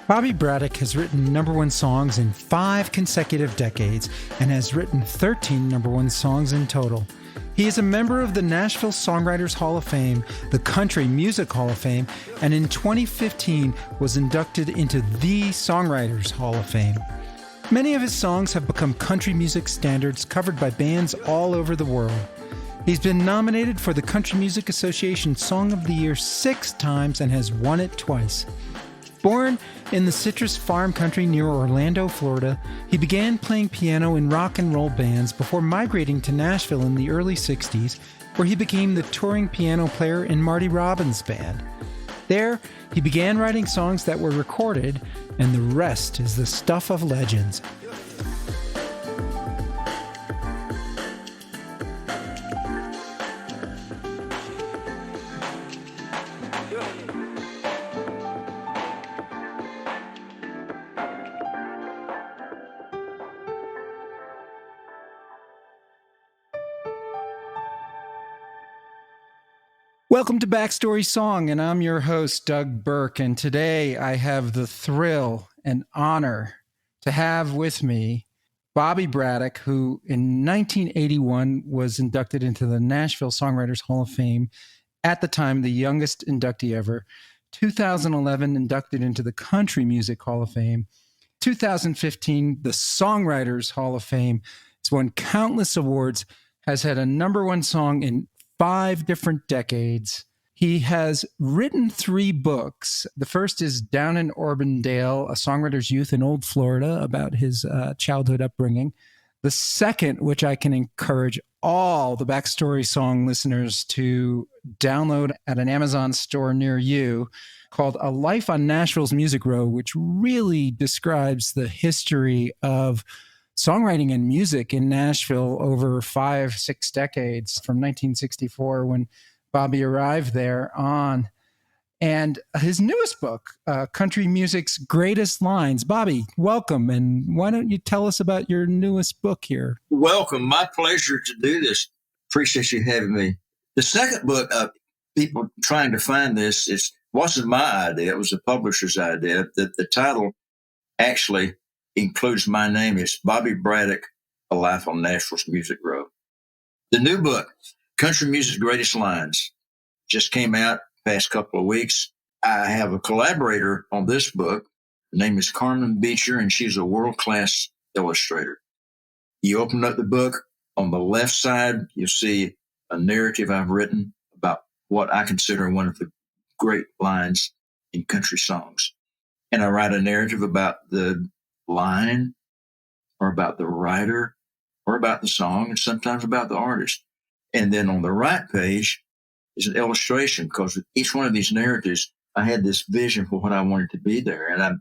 Bobby Braddock has written number one songs in 5 consecutive decades and has written 13 number one songs in total. He is a member of the Nashville Songwriters Hall of Fame, the Country Music Hall of Fame, and in 2015 was inducted into the Songwriters Hall of Fame. Many of his songs have become country music standards covered by bands all over the world. He's been nominated for the Country Music Association Song of the Year 6 times and has won it twice. Born in the Citrus Farm Country near Orlando, Florida, he began playing piano in rock and roll bands before migrating to Nashville in the early 60s, where he became the touring piano player in Marty Robbins' band. There, he began writing songs that were recorded, and the rest is the stuff of legends. Welcome to Backstory Song, and I'm your host, Doug Burke, and today I have the thrill and honor to have with me Bobby Braddock, who in 1981 was inducted into the Nashville Songwriters Hall of Fame, at the time the youngest inductee ever, 2011 inducted into the Country Music Hall of Fame, 2015 the Songwriters Hall of Fame, has won countless awards, has had a number one song in 5 different decades. He has written 3 books. The first is Down in Auburndale, a songwriter's youth in Old Florida, about his childhood upbringing. The second, which I can encourage all the Backstory Song listeners to download at an Amazon store near you, called A Life on Nashville's Music Row, which really describes the history of songwriting and music in Nashville over 5-6 decades, from 1964 when Bobby arrived there on. And his newest book, Country Music's Greatest Lines. Bobby, welcome. And why don't you tell us about your newest book here? Welcome. My pleasure to do this. Appreciate you having me. The second book, people trying to find this, wasn't my idea. It was the publisher's idea. The title actually includes my name. It's Bobby Braddock, A Life on Nashville's Music Row. The new book, Country Music's Greatest Lines, just came out past couple of weeks. I have a collaborator on this book. Her name is Carmen Beecher, and she's a world-class illustrator. You open up the book, on the left side, you'll see a narrative I've written about what I consider one of the great lines in country songs. And I write a narrative about the line, or about the writer, or about the song, and sometimes about the artist. And then on the right page is an illustration, because with each one of these narratives, I had this vision for what I wanted to be there. And I'd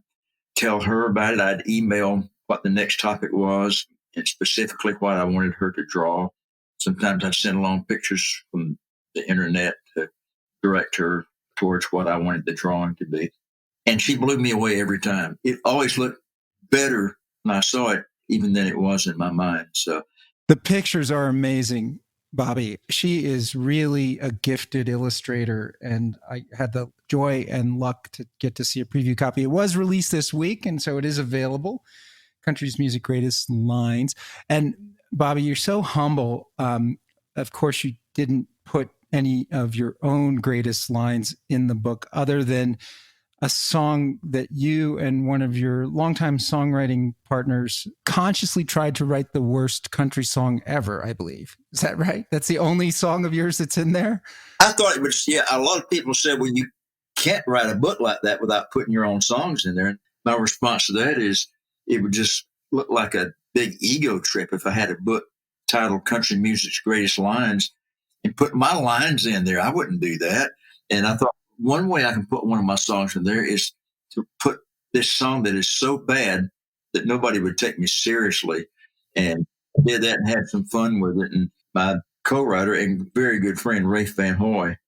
tell her about it. I'd email what the next topic was and specifically what I wanted her to draw. Sometimes I'd send along pictures from the internet to direct her towards what I wanted the drawing to be. And she blew me away every time. It always looked better when I saw it, even than it was in my mind. So the pictures are amazing, Bobby. She is really a gifted illustrator, and I had the joy and luck to get to see a preview copy. It was released this week, and so it is available. Country's Music Greatest Lines. And Bobby, you're so humble. Of course, you didn't put any of your own greatest lines in the book, other than a song that you and one of your longtime songwriting partners consciously tried to write the worst country song ever, I believe. Is that right? That's the only song of yours that's in there? I thought it was, yeah, a lot of people said, well, you can't write a book like that without putting your own songs in there. And my response to that is, it would just look like a big ego trip if I had a book titled Country Music's Greatest Lines and put my lines in there. I wouldn't do that. And I thought, one way I can put one of my songs in there is to put this song that is so bad that nobody would take me seriously. And I did that and had some fun with it. And my co-writer and very good friend, Rafe Van Hoy,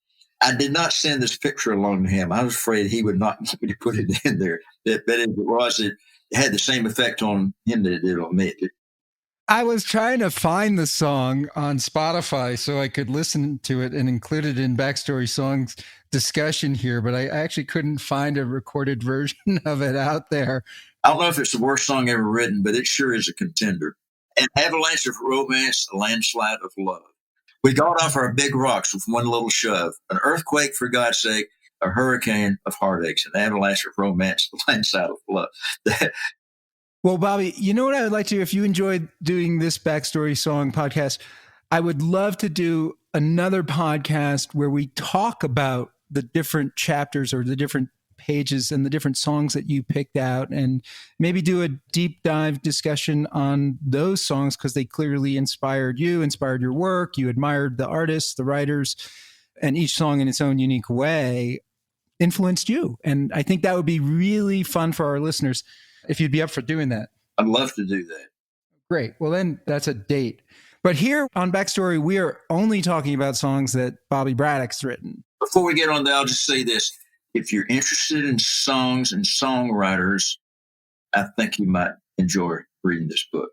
I did not send this picture along to him. I was afraid he would not want me to put it in there. But as it was, it had the same effect on him that it did on me. I was trying to find the song on Spotify so I could listen to it and include it in Backstory Songs discussion here, but I actually couldn't find a recorded version of it out there. I don't know if it's the worst song ever written, but it sure is a contender. An avalanche of romance, a landslide of love. We got off our big rocks with one little shove. An earthquake, for God's sake, a hurricane of heartaches, an avalanche of romance, a landslide of love. Well, Bobby, you know what I would like to do? If you enjoyed doing this Backstory Song podcast, I would love to do another podcast where we talk about the different chapters or the different pages and the different songs that you picked out, and maybe do a deep dive discussion on those songs because they clearly inspired you, inspired your work. You admired the artists, the writers, and each song in its own unique way influenced you. And I think that would be really fun for our listeners if you'd be up for doing that. I'd love to do that. Great. Well, then that's a date. But here on Backstory, we are only talking about songs that Bobby Braddock's written. Before we get on there, I'll just say this. If you're interested in songs and songwriters, I think you might enjoy reading this book.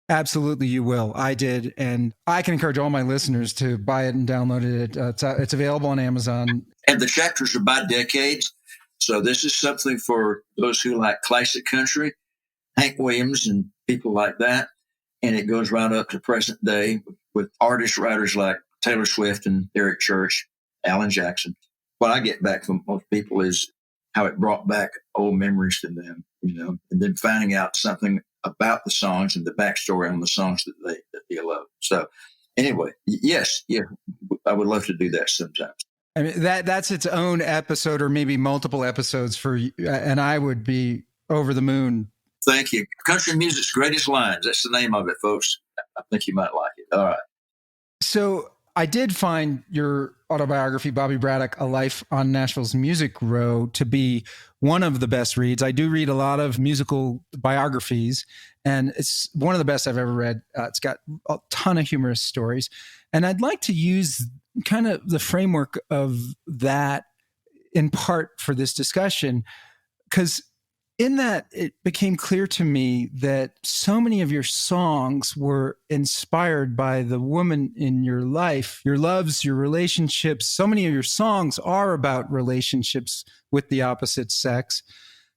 Absolutely, you will. I did. And I can encourage all my listeners to buy it and download it. It's available on Amazon. And the chapters are by decades. So this is something for those who like classic country, Hank Williams and people like that. And it goes right up to present day with artists, writers like Taylor Swift and Eric Church, Alan Jackson. What I get back from most people is how it brought back old memories to them, and then finding out something about the songs and the backstory on the songs that they love. So anyway, yes, I would love to do that sometimes. I mean, that's its own episode or maybe multiple episodes for you, and I would be over the moon. Thank you. Country Music's Greatest Lines. That's the name of it, folks. I think you might like it. All right. So I did find your autobiography, Bobby Braddock, A Life on Nashville's Music Row, to be one of the best reads. I do read a lot of musical biographies, and it's one of the best I've ever read. It's got a ton of humorous stories. And I'd like to use kind of the framework of that in part for this discussion, because in that it became clear to me that so many of your songs were inspired by the woman in your life, your loves, your relationships. So many of your songs are about relationships with the opposite sex.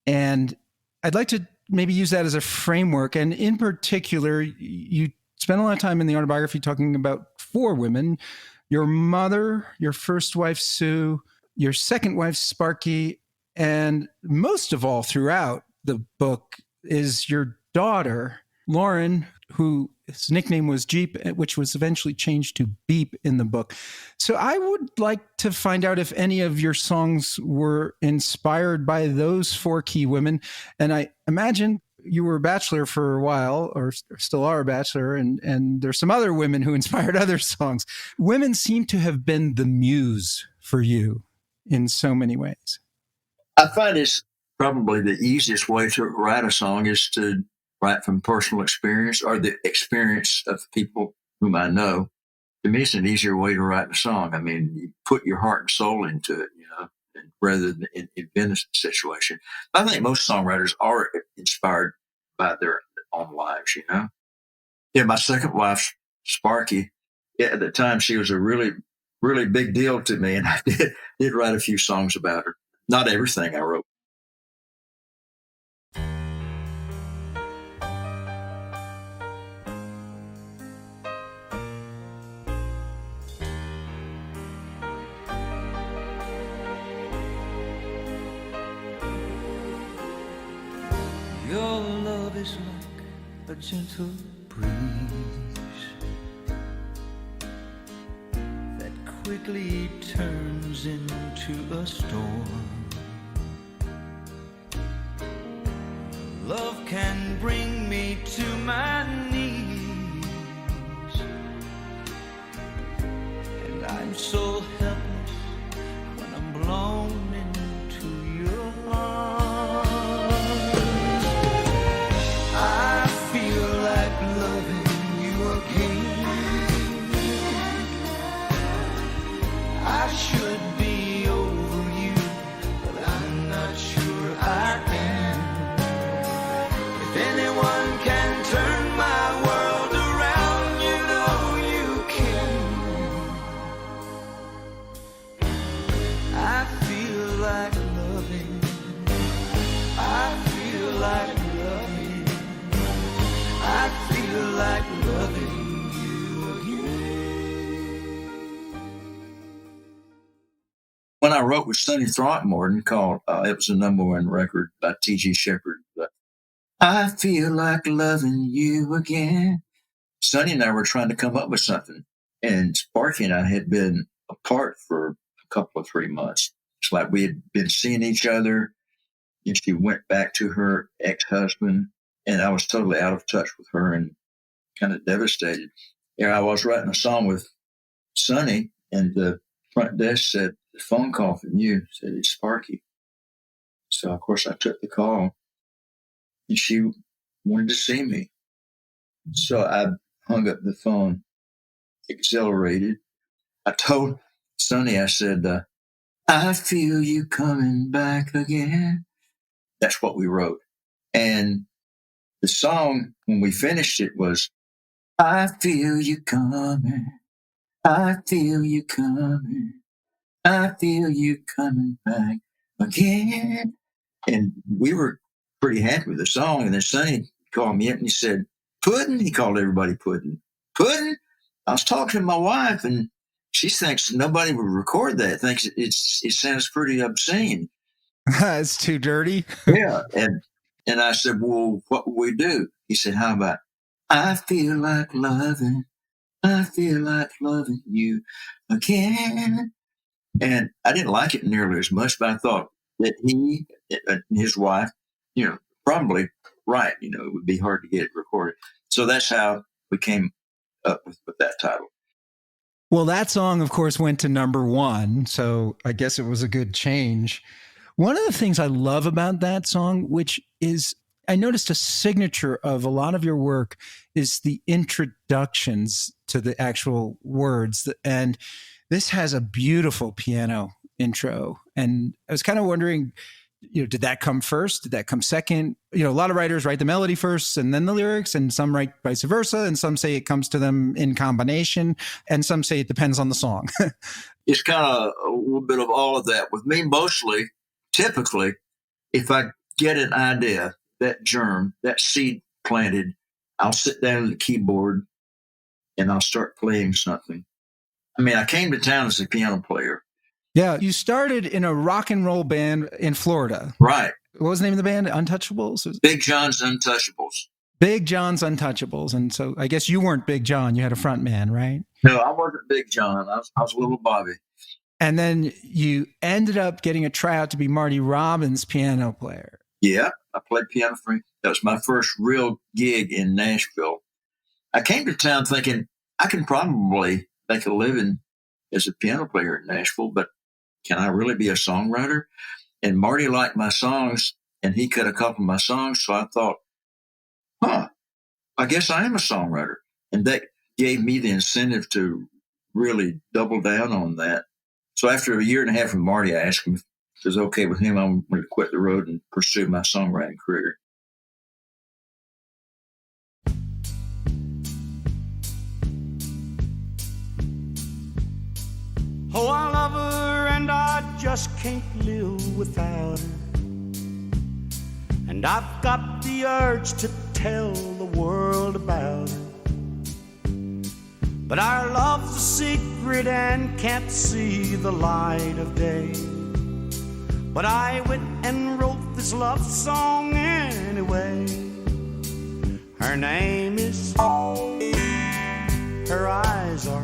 And I'd like to maybe use that as a framework. And in particular, you spent a lot of time in the autobiography talking about 4 women: your mother, your first wife, Sue, your second wife, Sparky, and most of all throughout the book is your daughter, Lauren, whose nickname was Jeep, which was eventually changed to Beep in the book. So I would like to find out if any of your songs were inspired by those 4 key women. And I imagine you were a bachelor for a while, or still are a bachelor, and there's some other women who inspired other songs. Women seem to have been the muse for you in so many ways. I find it's probably the easiest way to write a song is to write from personal experience or the experience of people whom I know. To me, it's an easier way to write a song. I mean, you put your heart and soul into it, rather than invent a situation. I think most songwriters are inspired by their own lives, Yeah, my second wife, Sparky, at the time, she was a really, really big deal to me, and I did write a few songs about her. Not everything I wrote. Your love is like a gentle breeze that quickly turns into a storm. Love can bring me to my knees, and I'm so helpless when I'm blown into your arms. I feel like loving you again. I should be over you, but I'm not sure I am. If anyone can turn my world around, I wrote with Sonny Throckmorton called, it was a #1 record by T.G. Shepherd. I feel like loving you again. Sonny and I were trying to come up with something. And Sparky and I had been apart for a couple of 3 months. It's like we had been seeing each other, and she went back to her ex-husband, and I was totally out of touch with her and kind of devastated. I was writing a song with Sonny, and the front desk said, "The phone call from you," said, "It's Sparky." So, of course, I took the call, and she wanted to see me. So I hung up the phone, exhilarated. I told Sonny, I said, I feel you coming back again. That's what we wrote. And the song, when we finished it, was, I feel you coming. I feel you coming. I feel you coming back again. And we were pretty happy with the song. And then Sonny called me up and he said, Puddin'? He called everybody Puddin'. Puddin'? I was talking to my wife, and she thinks nobody would record that. Thinks it sounds pretty obscene. It's too dirty. Yeah. And I said, well, what would we do? He said, how about, I feel like loving you again. And I didn't like it nearly as much, but I thought that he and his wife, probably right. It would be hard to get it recorded. So that's how we came up with that title. Well, that song, of course, went to #1. So I guess it was a good change. One of the things I love about that song, which is, I noticed a signature of a lot of your work, is the introductions to the actual words. And this has a beautiful piano intro. And I was kind of wondering, did that come first? Did that come second? A lot of writers write the melody first and then the lyrics, and some write vice versa. And some say it comes to them in combination. And some say it depends on the song. It's kind of a little bit of all of that. With me, mostly, typically, if I get an idea, that germ, that seed planted, I'll sit down at the keyboard and I'll start playing something. I mean, I came to town as a piano player. Yeah, you started in a rock and roll band in Florida. Right. What was the name of the band? Untouchables? Big John's Untouchables. Big John's Untouchables. And so I guess you weren't Big John. You had a front man, right? No, I wasn't Big John. I was little Bobby. And then you ended up getting a tryout to be Marty Robbins' piano player. Yeah, I played piano for him. That was my first real gig in Nashville. I came to town thinking I can probably make a living as a piano player in Nashville, but can I really be a songwriter? And Marty liked my songs, and he cut a couple of my songs. So I thought, I guess I am a songwriter. And that gave me the incentive to really double down on that. So after a year and a half with Marty, I asked him if it was okay with him. I'm going to quit the road and pursue my songwriting career. Oh, I love her and I just can't live without her. And I've got the urge to tell the world about her. But our love's a secret and can't see the light of day. But I went and wrote this love song anyway. Her name is, her eyes are,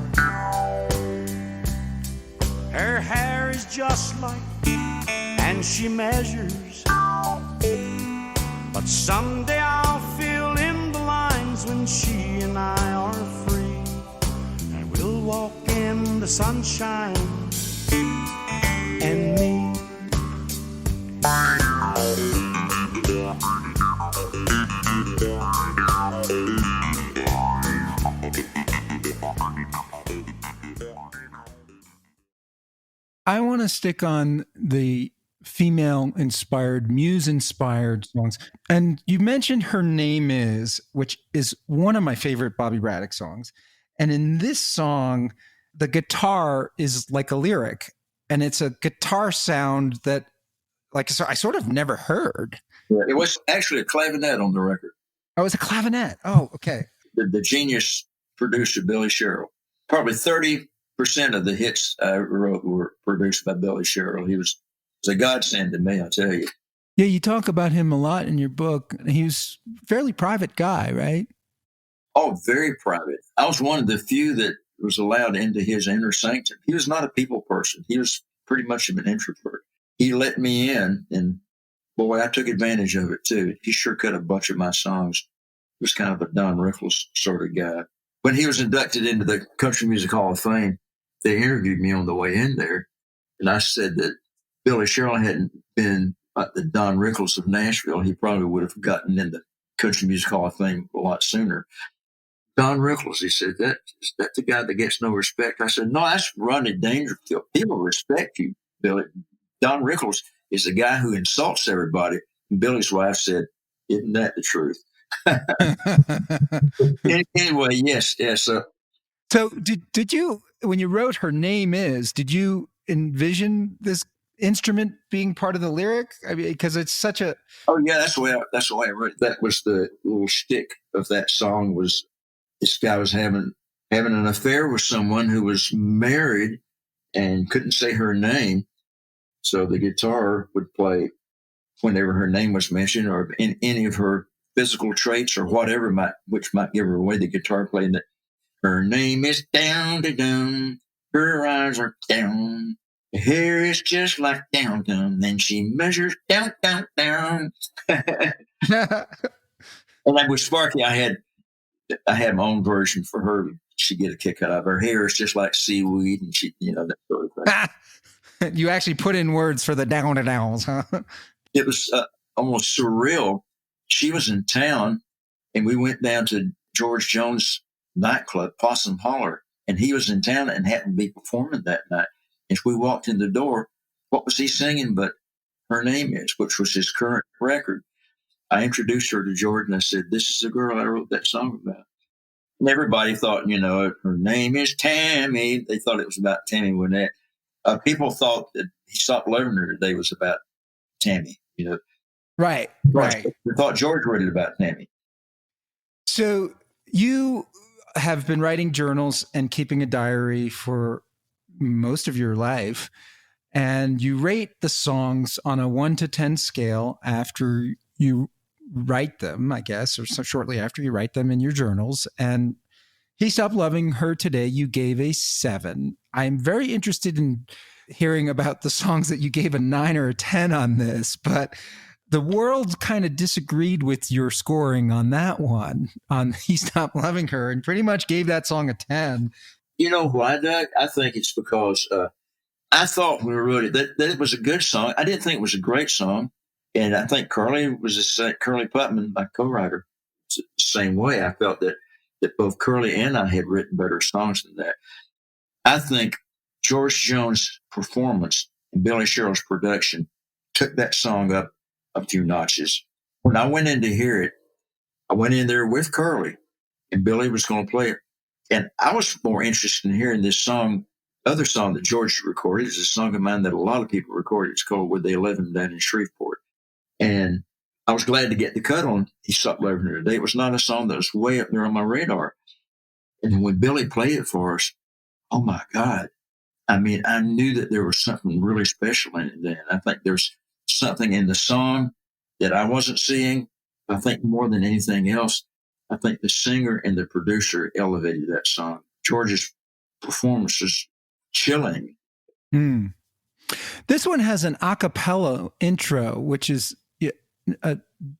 her hair is just like, and she measures. But someday I'll fill in the lines when she and I are free. And we'll walk in the sunshine and me. I want to stick on the female-inspired, muse-inspired songs. And you mentioned Her Name Is, which is one of my favorite Bobby Braddock songs. And in this song, the guitar is like a lyric. And it's a guitar sound that, I sort of never heard. It was actually a clavinet on the record. Oh, it's a clavinet. Oh, okay. The genius producer, Billy Sherrill. Probably 30% of the hits I wrote were produced by Billy Sherrill. He was a godsend to me, I'll tell you. Yeah, you talk about him a lot in your book. He was a fairly private guy, right? Oh, very private. I was one of the few that was allowed into his inner sanctum. He was not a people person. He was pretty much of an introvert. He let me in, and boy, I took advantage of it too. He sure cut a bunch of my songs. He was kind of a Don Rickles sort of guy. When he was inducted into the Country Music Hall of Fame, they interviewed me on the way in there, and I said that Billy Sherrill hadn't been like the Don Rickles of Nashville. He probably would have gotten in the Country Music Hall of Fame a lot sooner. Don Rickles, he said, that's the guy that gets no respect. I said, no, that's Rodney Dangerfield. People respect you, Billy. Don Rickles is the guy who insults everybody. And Billy's wife said, isn't that the truth? Anyway, yes. So did you, when you wrote Her Name Is, did you envision this instrument being part of the lyric? I mean, because it's such a... Oh, yeah, that's the way I wrote it. That was the little shtick of that song was this guy was having an affair with someone who was married and couldn't say her name. So the guitar would play whenever her name was mentioned or in any of her physical traits or whatever which might give her away. The guitar playing that her name is down to down, her eyes are down, her hair is just like down down, then she measures down down down. And like with Sparky, I had my own version for her. She'd get a kick out of her hair is just like seaweed, and she, that sort of thing. You actually put in words for the down and downs, huh? It was almost surreal. She was in town, and we went down to George Jones' nightclub, Possum Holler, and he was in town and happened to be performing that night. As we walked in the door, what was he singing but Her Name Is, which was his current record. I introduced her to George, and I said, this is the girl I wrote that song about. And everybody thought, her name is Tammy. They thought it was about Tammy Wynette. People thought that He Stopped Loving Her Today was about Tammy, Right. They thought George wrote it about Tammy. So you have been writing journals and keeping a diary for most of your life, and you rate the songs on a 1 to 10 scale after you write them, I guess, or so shortly after you write them in your journals. And He Stopped Loving Her Today, you gave a 7. I'm very interested in hearing about the songs that you gave a 9 or a 10 on this, but the world kind of disagreed with your scoring on that one, on He Stopped Loving Her, and pretty much gave that song a 10. You know why, Doug? I think it's because I thought when we wrote it that it was a good song. I didn't think it was a great song. And I think Curly Putman, my co-writer, the same way. I felt that both Curly and I had written better songs than that. I think George Jones' performance and Billy Sherrill's production took that song up a few notches. When I went in to hear it, I went in there with Curly, and Billy was going to play it. And I was more interested in hearing this song, other song that George recorded. It's a song of mine that a lot of people recorded. It's called With the 11 down in Shreveport. And I was glad to get the cut on He Stopped Loving Her Today. It was not a song that was way up there on my radar. And when Billy played it for us, oh my God. I mean, I knew that there was something really special in it then. I think there's something in the song that I wasn't seeing. I think more than anything else, I think the singer and the producer elevated that song. George's performance was chilling. This one has an a cappella intro, which is a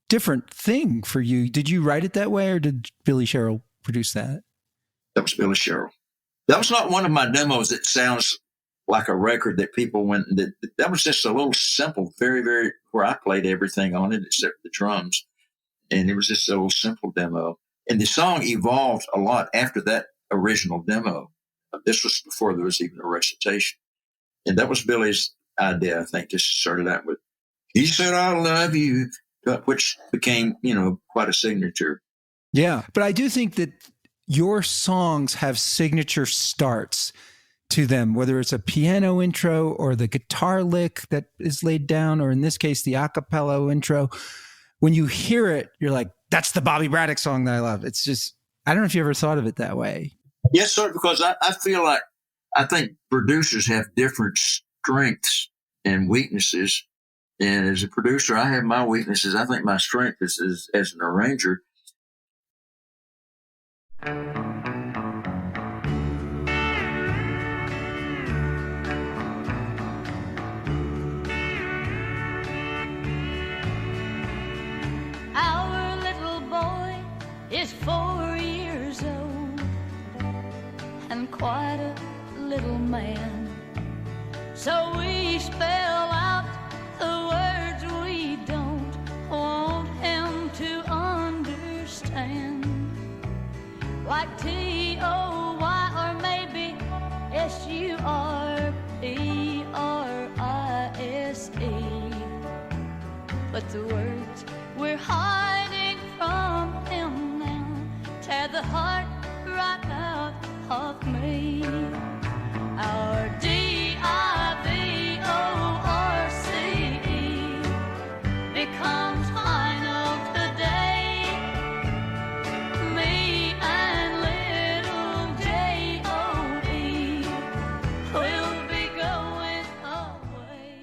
different thing for you. Did you write it that way, or did Billy Sherrill produce that? That was Billy Sherrill. That was not one of my demos that sounds like a record that people went and did. That was just a little simple, very, very, where I played everything on it except the drums. And it was just a little simple demo. And the song evolved a lot after that original demo. This was before there was even a recitation. And that was Billy's idea, I think, just to start it out with. He said, I love you, which became, quite a signature. Yeah. But I do think that your songs have signature starts to them, whether it's a piano intro or the guitar lick that is laid down, or in this case, the a cappella intro. When you hear it, you're like, that's the Bobby Braddock song that I love. It's just, I don't know if you ever thought of it that way. Yes, sir, because I feel like I think producers have different strengths and weaknesses. And as a producer, I have my weaknesses. I think my strength is as an arranger. Our little boy is 4 years old and quite a little man. So we spell out the words we don't want him to understand, like T-O-Y or maybe S-U-R-P-R-I-S-E. But the words we're hiding from him now tear the heart right out of me. Our D-I-V-O-R-C-E becomes final today. Me and little J-O-E will be going away.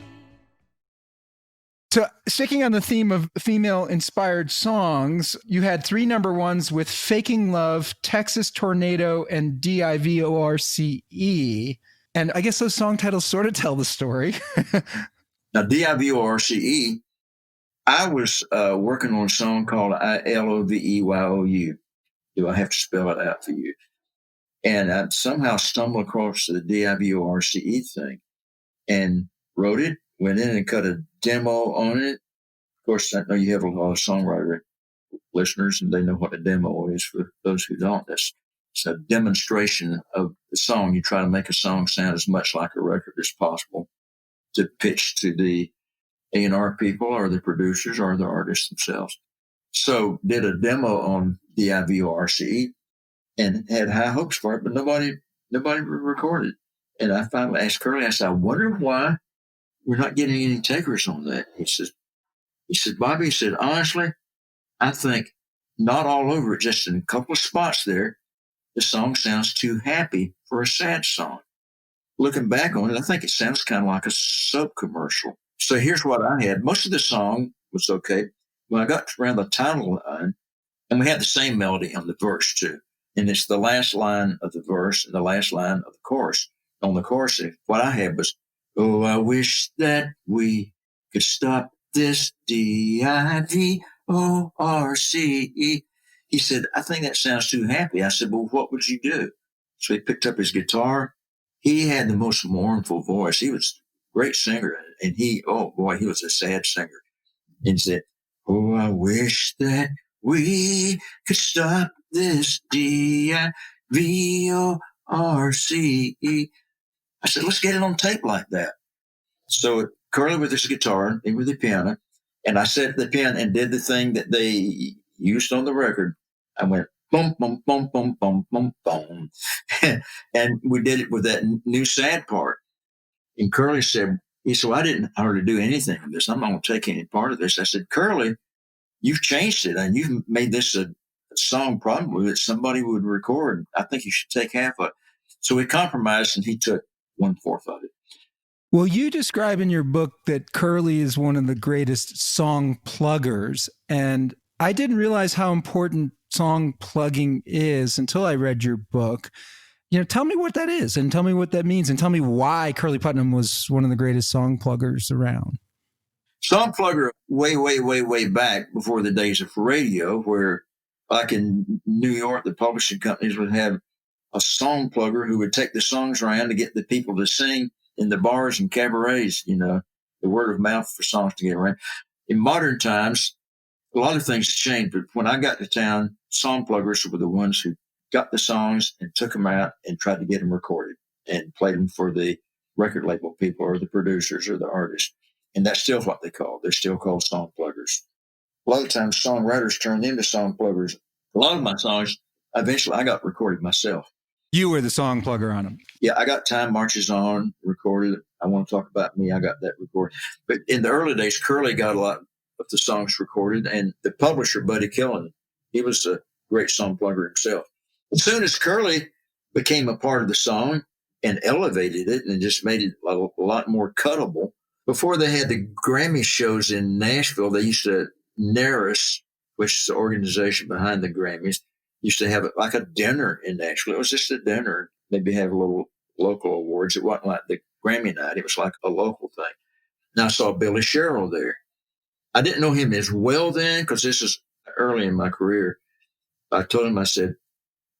So, sticking on the theme of female-inspired songs, you had 3 number ones with Faking Love, Texas Tornado, and D-I-V-O-R-C-E. And I guess those song titles sort of tell the story. Now, D-I-V-O-R-C-E, I was working on a song called I-L-O-V-E-Y-O-U. Do I have to spell it out for you? And I somehow stumbled across the D-I-V-O-R-C-E thing and wrote it, went in and cut a demo on it. Of course, I know you have a lot of songwriter listeners, and they know what a demo is. For those who don't, it's a demonstration of the song. You try to make a song sound as much like a record as possible to pitch to the A&R people or the producers or the artists themselves. So did a demo on D-I-V-O-R-C-E and had high hopes for it, but nobody recorded. And I finally asked Curly, I said, I wonder why we're not getting any takers on that. He said, Bobby, he said, honestly, I think not all over it, just in a couple of spots there, the song sounds too happy for a sad song. Looking back on it, I think it sounds kind of like a soap commercial. So here's what I had. Most of the song was okay. When I got around the title line, and we had the same melody on the verse too, and it's the last line of the verse and the last line of the chorus. On the chorus, what I had was, oh, I wish that we could stop this D-I-V-O-R-C-E. He said, I think that sounds too happy. I said, well, what would you do? So he picked up his guitar. He had the most mournful voice. He was a great singer. And he was a sad singer. And he said, oh, I wish that we could stop this D-I-V-O-R-C-E. I said, let's get it on tape like that. So Curly with his guitar and with the piano, and I set the piano and did the thing that they used on the record. I went boom, boom, boom, boom, boom, boom, boom. And we did it with that new sad part. And Curly said, well, I didn't hardly do anything of this. I'm not going to take any part of this. I said, Curly, you've changed it and you've made this a song probably that somebody would record. I think you should take half of it. So we compromised and he took 1/4 of it. Well, you describe in your book that Curly is one of the greatest song pluggers. And I didn't realize how important song plugging is until I read your book. Tell me what that is and tell me what that means and tell me why Curly Putnam was one of the greatest song pluggers around. Song plugger way, way, way, way back before the days of radio, where like in New York, the publishing companies would have a song plugger who would take the songs around to get the people to sing in the bars and cabarets, the word of mouth for songs to get around. In modern times, a lot of things have changed, but when I got to town, song pluggers were the ones who got the songs and took them out and tried to get them recorded and played them for the record label people or the producers or the artists. And that's still what they're still called song pluggers. A lot of times songwriters turned into song pluggers. A lot of my songs, eventually I got recorded myself. You were the song plugger on them. Yeah, I got Time Marches On recorded. I Want to Talk About Me. I got that recorded. But in the early days, Curly got a lot of the songs recorded. And the publisher, Buddy Killen, he was a great song plugger himself. As soon as Curly became a part of the song and elevated it and just made it a lot more cuttable. Before they had the Grammy shows in Nashville, they used to, NARAS, which is the organization behind the Grammys, used to have it like a dinner in Nashville. It was just a dinner. Maybe have a little local awards. It wasn't like the Grammy night. It was like a local thing. And I saw Billy Sherrill there. I didn't know him as well then because this is early in my career. I told him, I said,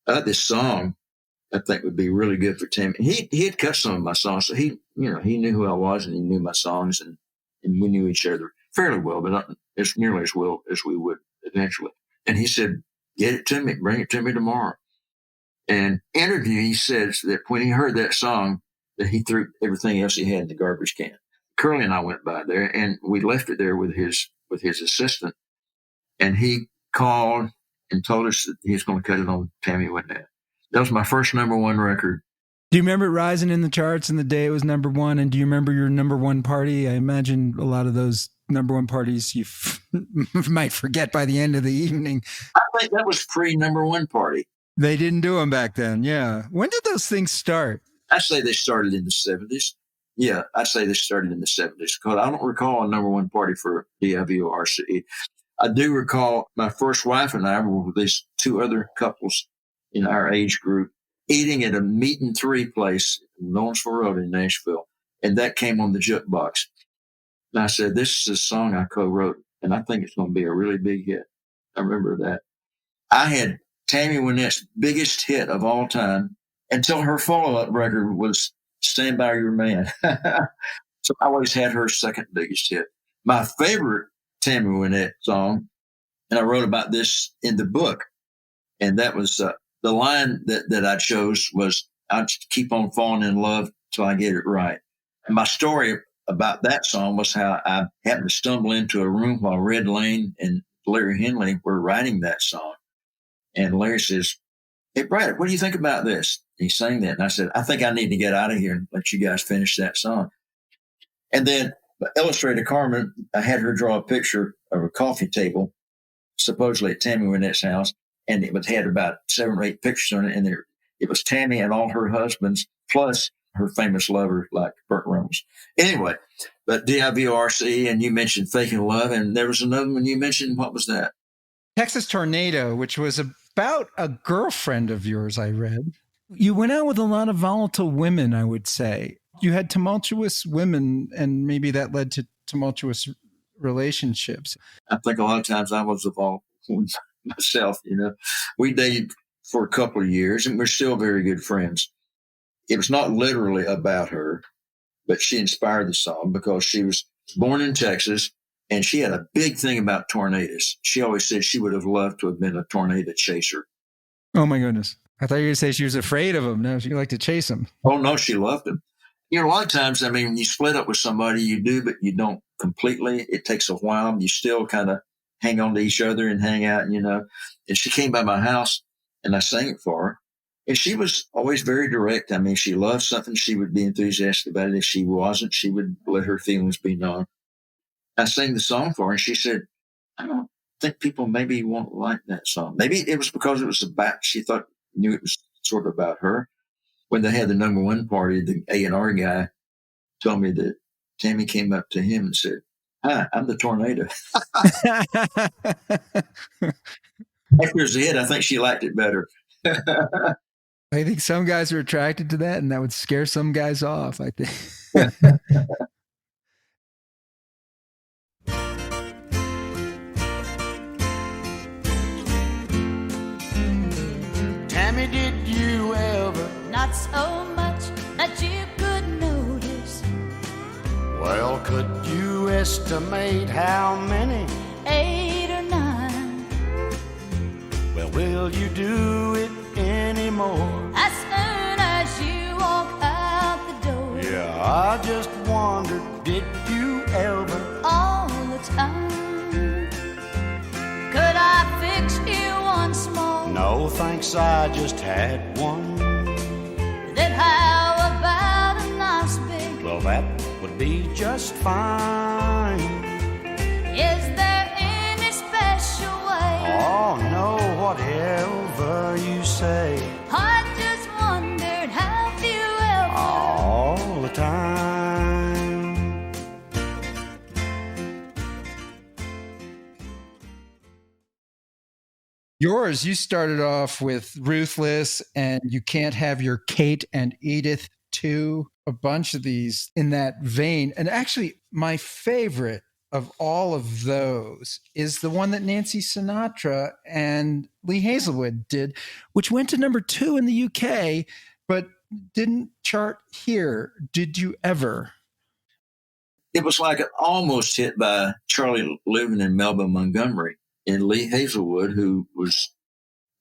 this song I think would be really good for Tammy. He had cut some of my songs, so he knew who I was and he knew my songs, and we knew each other fairly well, but not as nearly as well as we would eventually. And he said, get it to me, bring it to me tomorrow. And interview, he says that when he heard that song, that he threw everything else he had in the garbage can. Curly and I went by there, and we left it there with his assistant. And he called and told us that he was going to cut it on Tammy Wynette. That was my first number one record. Do you remember it rising in the charts in the day it was number one? And do you remember your number one party? I imagine a lot of those number one parties you might forget by the end of the evening. I think that was pre-number one party. They didn't do them back then, yeah. When did those things start? I say they started in the 70s. Yeah, I say they started in the 70s because I don't recall a number one party for DIVORCE. I do recall my first wife and I were with these two other couples in our age group eating at a Meat and Three place in Lawrenceville Road in Nashville. And that came on the jukebox. And I said, this is a song I co-wrote, and I think it's going to be a really big hit. I remember that. I had Tammy Wynette's biggest hit of all time until her follow-up record was Stand By Your Man. So I always had her second biggest hit. My favorite Tammy Wynette song, and I wrote about this in the book, and that was the line that I chose was, I'll keep on falling in love till I get it right. And my story about that song was how I happened to stumble into a room while Red Lane and Larry Henley were writing that song. And Larry says, hey, Braddock, what do you think about this? And he sang that. And I said, I think I need to get out of here and let you guys finish that song. And then illustrator Carmen, I had her draw a picture of a coffee table, supposedly at Tammy Wynette's house. And it had about 7 or 8 pictures on it. And it was Tammy and all her husbands, plus her famous lover, like Burt Reynolds. Anyway, but DIVORCE, and you mentioned Faking Love. And there was another one you mentioned. What was that? Texas Tornado, which was about a girlfriend of yours, I read. You went out with a lot of volatile women, I would say. You had tumultuous women, and maybe that led to tumultuous relationships. I think a lot of times I was a volatile woman myself, We dated for a couple of years, and we're still very good friends. It was not literally about her, but she inspired the song because she was born in Texas, and she had a big thing about tornadoes. She always said she would have loved to have been a tornado chaser. Oh, my goodness. I thought you were going to say she was afraid of them. No, she liked to chase them. Oh, no, she loved them. A lot of times, when you split up with somebody, you do, but you don't completely. It takes a while. You still kind of hang on to each other and hang out, And she came by my house, and I sang it for her. And she was always very direct. She loved something, she would be enthusiastic about it. If she wasn't, she would let her feelings be known. I sang the song for her, and she said, I don't think people maybe won't like that song. Maybe it was because it was she knew it was sort of about her. When they had the number one party, the A&R guy told me that Tammy came up to him and said, hi, I'm the tornado. After his hit, I think she liked it better. I think some guys are attracted to that, and that would scare some guys off, I think. Tammy, did you ever? Not so much that you could notice. Well, could you estimate how many? 8 or 9. Well, will you do it anymore? As soon as you walk out the door. Yeah, I just wondered, did you ever? All the time. Could I fix you once more? No, thanks, I just had one. Then how about a nice big? Well, that would be just fine. Is there any special way? Oh, no, whatever you say. I just wondered, have you ever? Yours, you started off with Ruthless and You Can't Have Your Kate and Edith too, a bunch of these in that vein. And actually, my favorite of all of those is the one that Nancy Sinatra and Lee Hazelwood did, which went to number 2 in the UK, but didn't chart here. Did you ever? It was like an almost hit by Charlie Louvin and Melba Montgomery. And Lee Hazelwood, who was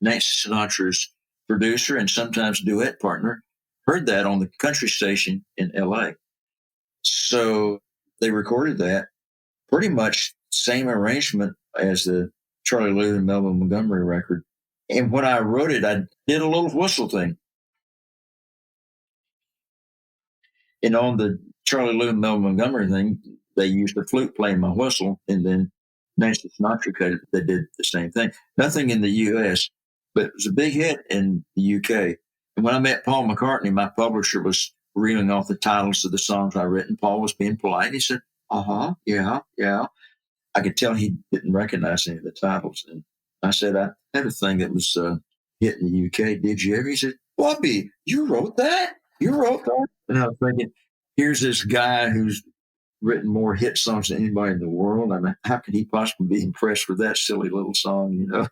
Nancy Sinatra's producer and sometimes duet partner, heard that on the country station in LA. So they recorded that pretty much same arrangement as the Charlie Louvin and Melba Montgomery record. And when I wrote it, I did a little whistle thing. And on the Charlie Louvin and Melba Montgomery thing, they used the flute playing my whistle, and then Nancy Sinatra, they did the same thing. Nothing in the U.S., but it was a big hit in the U.K. And when I met Paul McCartney, my publisher was reeling off the titles of the songs I written. Paul was being polite. He said, yeah. I could tell he didn't recognize any of the titles. And I said, I had a thing that was hit in the UK. Did you ever? He said, Bobby, you wrote that? You wrote that? And I was thinking, here's this guy who's written more hit songs than anybody in the world. I mean, how could he possibly be impressed with that silly little song, you know?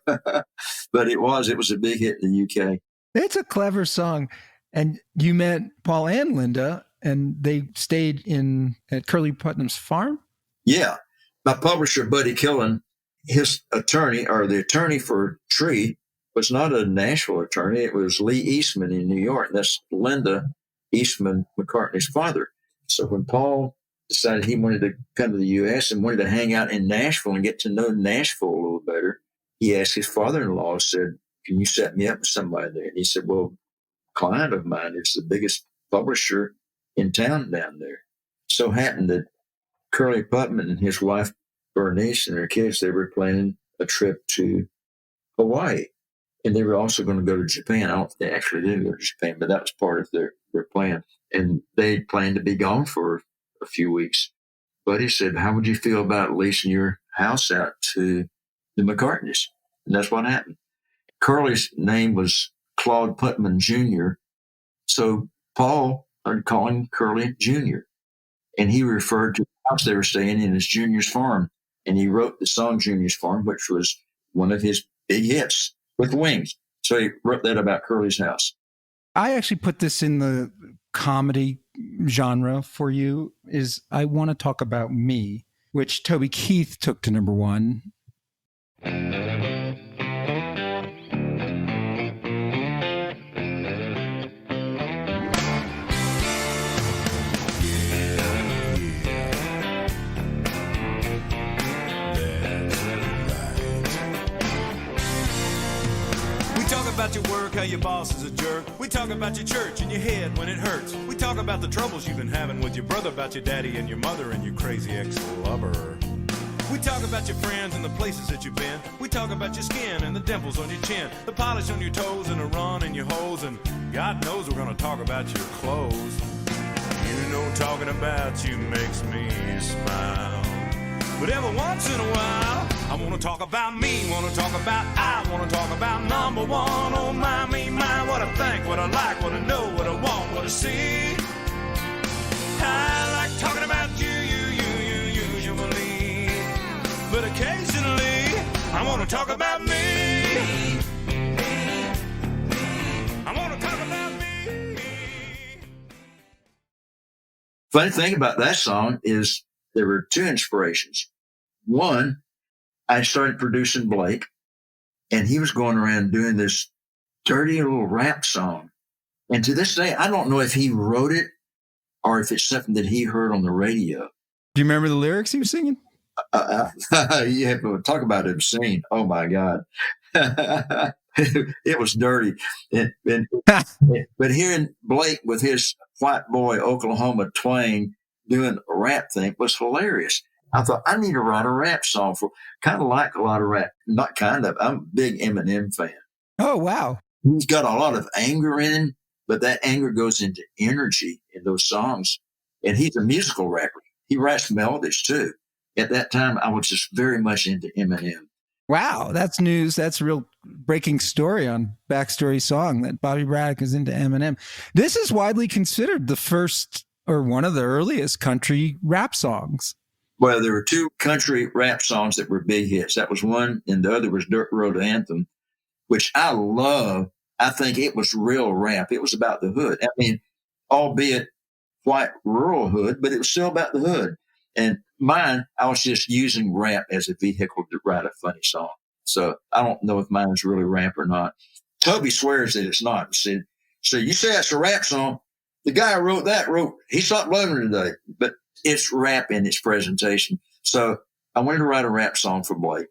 But it was a big hit in the UK. It's a clever song. And you met Paul and Linda, and they stayed at Curly Putnam's farm? Yeah. My publisher, Buddy Killen, his attorney, or the attorney for Tree, was not a Nashville attorney. It was Lee Eastman in New York. That's Linda Eastman, McCartney's father. So when Paul decided he wanted to come to the U.S. and wanted to hang out in Nashville and get to know Nashville a little better, he asked his father-in-law, said, can you set me up with somebody there? And he said, well, a client of mine is the biggest publisher in town down there. So happened that Curly Putnam and his wife, Bernice, and their kids, they were planning a trip to Hawaii. And they were also going to go to Japan. I don't think they actually did go to Japan, but that was part of their plan. And they planned to be gone for a few weeks. But he said, how would you feel about leasing your house out to the McCartneys? And that's what happened. Curly's name was Claude Putman Jr. So Paul started calling Curly Jr. And he referred to the house they were staying in as Junior's Farm. And he wrote the song Junior's Farm, which was one of his big hits with Wings. So he wrote that about Curly's house. I actually put this in the comedy genre for you, is I Want to Talk About Me, which Toby Keith took to number 1. About your work, how your boss is a jerk. We talk about your church and your head when it hurts. We talk about the troubles you've been having with your brother, about your daddy and your mother and your crazy ex-lover. We talk about your friends and the places that you've been. We talk about your skin and the dimples on your chin, the polish on your toes and the run in your hose. And God knows we're gonna talk about your clothes. You know talking about you makes me smile. But every once in a while, I want to talk about me, want to talk about I want to talk about number one. Oh, my, me, my, what I think, what I like, what I know, what I want, what I see. I like talking about you usually. But occasionally, I want to talk about me. I want to talk about me. Funny thing about that song is there were 2 inspirations. One, I started producing Blake, and he was going around doing this dirty little rap song. And to this day, I don't know if he wrote it or if it's something that he heard on the radio. Do you remember the lyrics he was singing? Yeah, but talk about obscene. Oh, my God. It was dirty. But hearing Blake with his white boy Oklahoma twang doing a rap thing was hilarious. I thought, I need to write a rap song for, kind of like a lot of rap. Not kind of, I'm a big Eminem fan. Oh, wow. He's got a lot of anger in him, but that anger goes into energy in those songs. And he's a musical rapper. He writes melodies too. At that time, I was just very much into Eminem. Wow, that's news. That's real breaking story on Backstory Song that Bobby Braddock is into Eminem. This is widely considered the first or one of the earliest country rap songs. Well, there were two country rap songs that were big hits. That was one, and the other was Dirt Road Anthem, which I love. I think it was real rap. It was about the hood. I mean, albeit white rural hood, but it was still about the hood. And mine, I was just using rap as a vehicle to write a funny song. So I don't know if mine is really rap or not. Toby swears that it's not. He said, so you say it's a rap song? The guy who wrote that he stopped loving it today. But it's rap in its presentation. So I wanted to write a rap song for Blake.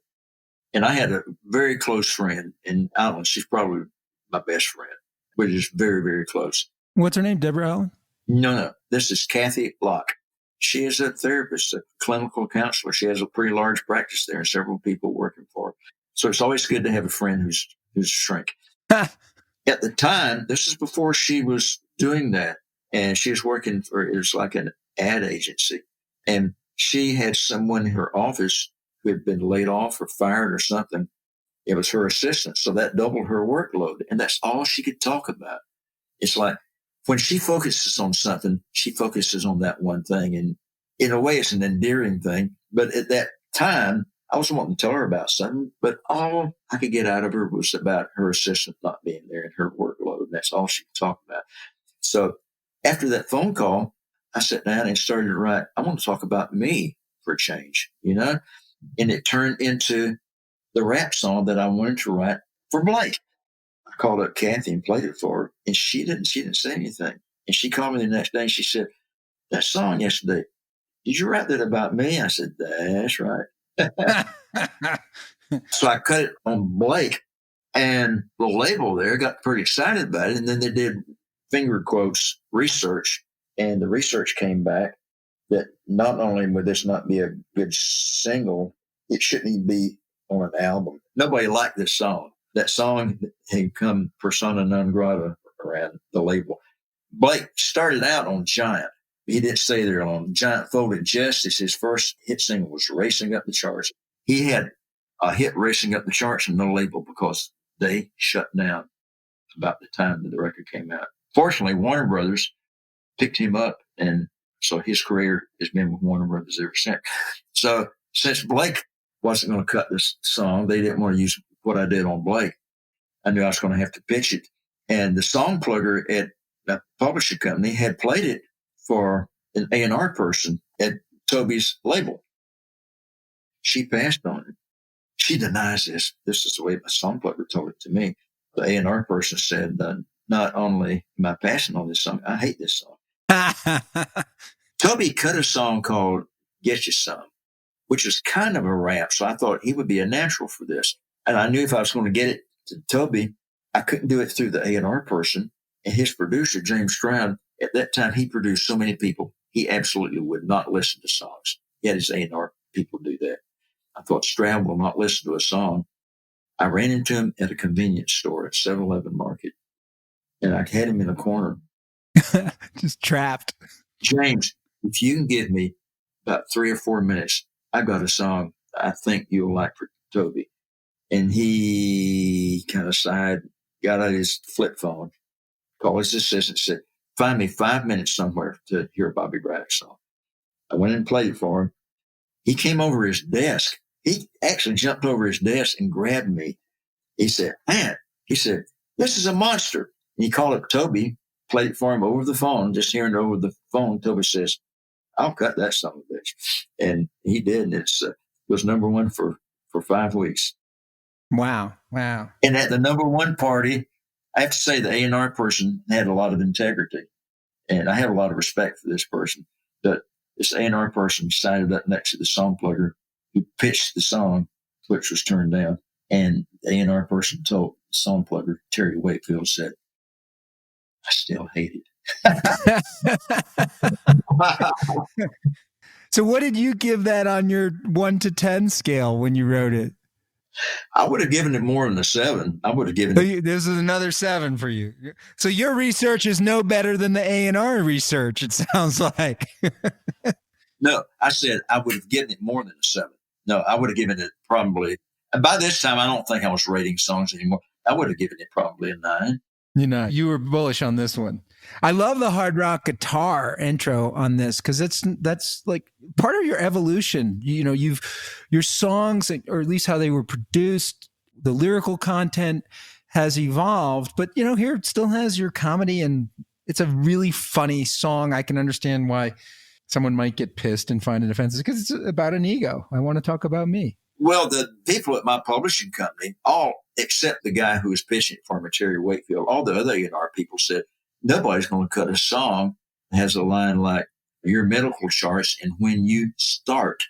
And I had a very close friend in Allen. She's probably my best friend. We're just very, very close. What's her name? Deborah Allen? No. This is Kathy Locke. She is a therapist, a clinical counselor. She has a pretty large practice there and several people working for her. So it's always good to have a friend who's a shrink. At the time, this is before she was doing that. And she was working for, it was like an ad agency. And she had someone in her office who had been laid off or fired or something. It was her assistant. So that doubled her workload. And that's all she could talk about. It's like when she focuses on something, she focuses on that one thing. And in a way, it's an endearing thing. But at that time, I was wanting to tell her about something, but all I could get out of her was about her assistant not being there and her workload. And that's all she could talk about. So after that phone call, I sat down and started to write, I want to talk about me for a change, and it turned into the rap song that I wanted to write for Blake. I called up Kathy and played it for her, and she didn't say anything. And she called me the next day and she said, that song yesterday, did you write that about me? I said, that's right. So I cut it on Blake, and the label there got pretty excited about it. And then they did finger quotes research, and the research came back that not only would this not be a good single, it shouldn't even be on an album. Nobody liked this song. That song had become persona non grata around the label. Blake started out on Giant. He didn't stay there long. Giant folded just as his first hit single was racing up the charts. He had a hit racing up the charts and no label because they shut down about the time that the record came out. Fortunately, Warner Brothers picked him up, and so his career has been with Warner Brothers ever since. So since Blake wasn't going to cut this song, they didn't want to use what I did on Blake. I knew I was going to have to pitch it. And the song plugger at the publishing company had played it for an A&R person at Toby's label. She passed on it. She denies this. This is the way my song plugger told it to me. The A&R person said, not only am I passing on this song, I hate this song. Toby cut a song called Get You Some, which is kind of a rap. So I thought he would be a natural for this. And I knew if I was going to get it to Toby, I couldn't do it through the A&R person. And his producer, James Stroud, at that time, he produced so many people, he absolutely would not listen to songs. He had his A&R people do that. I thought Stroud will not listen to a song. I ran into him at a convenience store at 7-Eleven Market, and I had him in a corner. Just trapped. James, if you can give me about 3 or 4 minutes, I've got a song I think you'll like for Toby. And he kind of sighed, got out his flip phone, called his assistant, said, find me 5 minutes somewhere to hear a Bobby Braddock song. I went and played it for him. He came over his desk. He actually jumped over his desk and grabbed me. He said, man, this is a monster. And he called up Toby, played it for him over the phone, just hearing it over the phone. Toby says, I'll cut that son of a bitch. And he did. And it was number one for 5 weeks. Wow. And at the number one party, I have to say the A&R person had a lot of integrity. And I have a lot of respect for this person. But this A&R person sided up next to the song plugger who pitched the song, which was turned down. And the A&R person told the song plugger, Terry Wakefield, said, I still hate it. So what did you give that on your 1 to 10 scale when you wrote it? I would have given it more than a 7. I would have given it. This is another 7 for you. So your research is no better than the A&R research, it sounds like. No, I said I would have given it more than a 7. No, I would have given it probably And by this time, I don't think I was rating songs anymore. I would have given it probably a 9. You were bullish on this one. I love the hard rock guitar intro on this because that's like part of your evolution. Your songs, or at least how they were produced, the lyrical content has evolved. But here it still has your comedy, and it's a really funny song. I can understand why someone might get pissed and find it offensive because it's about an ego. I want to talk about me. Well, the people at my publishing company, all except the guy who was pitching it for me, Terry Wakefield, all the other A&R people said, nobody's going to cut a song that has a line like, your medical charts and when you start.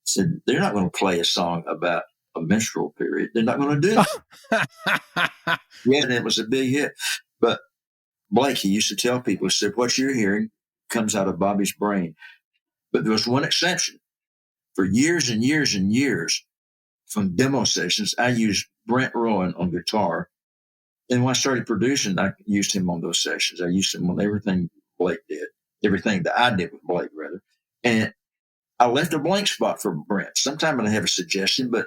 Said, they're not going to play a song about a menstrual period. They're not going to do it. Yeah, and it was a big hit. But Blake, he used to tell people, he said, what you're hearing comes out of Bobby's brain. But there was one exception. For years and years and years, from demo sessions, I used Brent Rowan on guitar. And when I started producing, I used him on those sessions. I used him on everything Blake did, everything that I did with Blake, rather. And I left a blank spot for Brent. Sometime I have a suggestion, but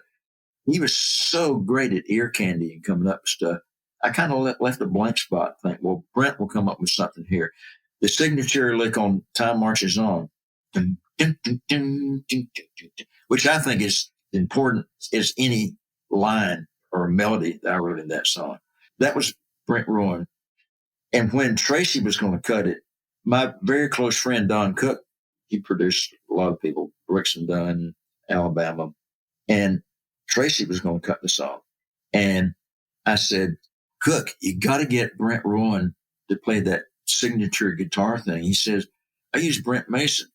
he was so great at ear candy and coming up with stuff. I kind of left a blank spot. Think, well, Brent will come up with something here. The signature lick on Time Marches On, dun, dun, dun, dun, dun, dun, dun, dun, which I think is important as any line or melody that I wrote in that song. That was Brent Rowan. And when Tracy was going to cut it, my very close friend Don Cook, he produced a lot of people, Brooks and Dunn, Alabama, and Tracy was going to cut the song. And I said, Cook, you got to get Brent Rowan to play that signature guitar thing. He says, I use Brent Mason.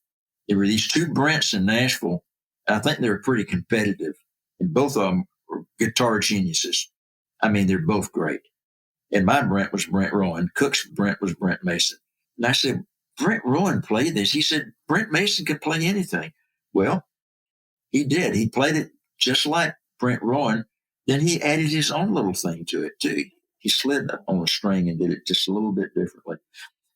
There were these two Brents in Nashville. I think they were pretty competitive, and both of them were guitar geniuses. I mean, they're both great. And my Brent was Brent Rowan. Cook's Brent was Brent Mason. And I said, Brent Rowan played this. He said, Brent Mason could play anything. Well, he did. He played it just like Brent Rowan. Then he added his own little thing to it, too. He slid up on a string and did it just a little bit differently.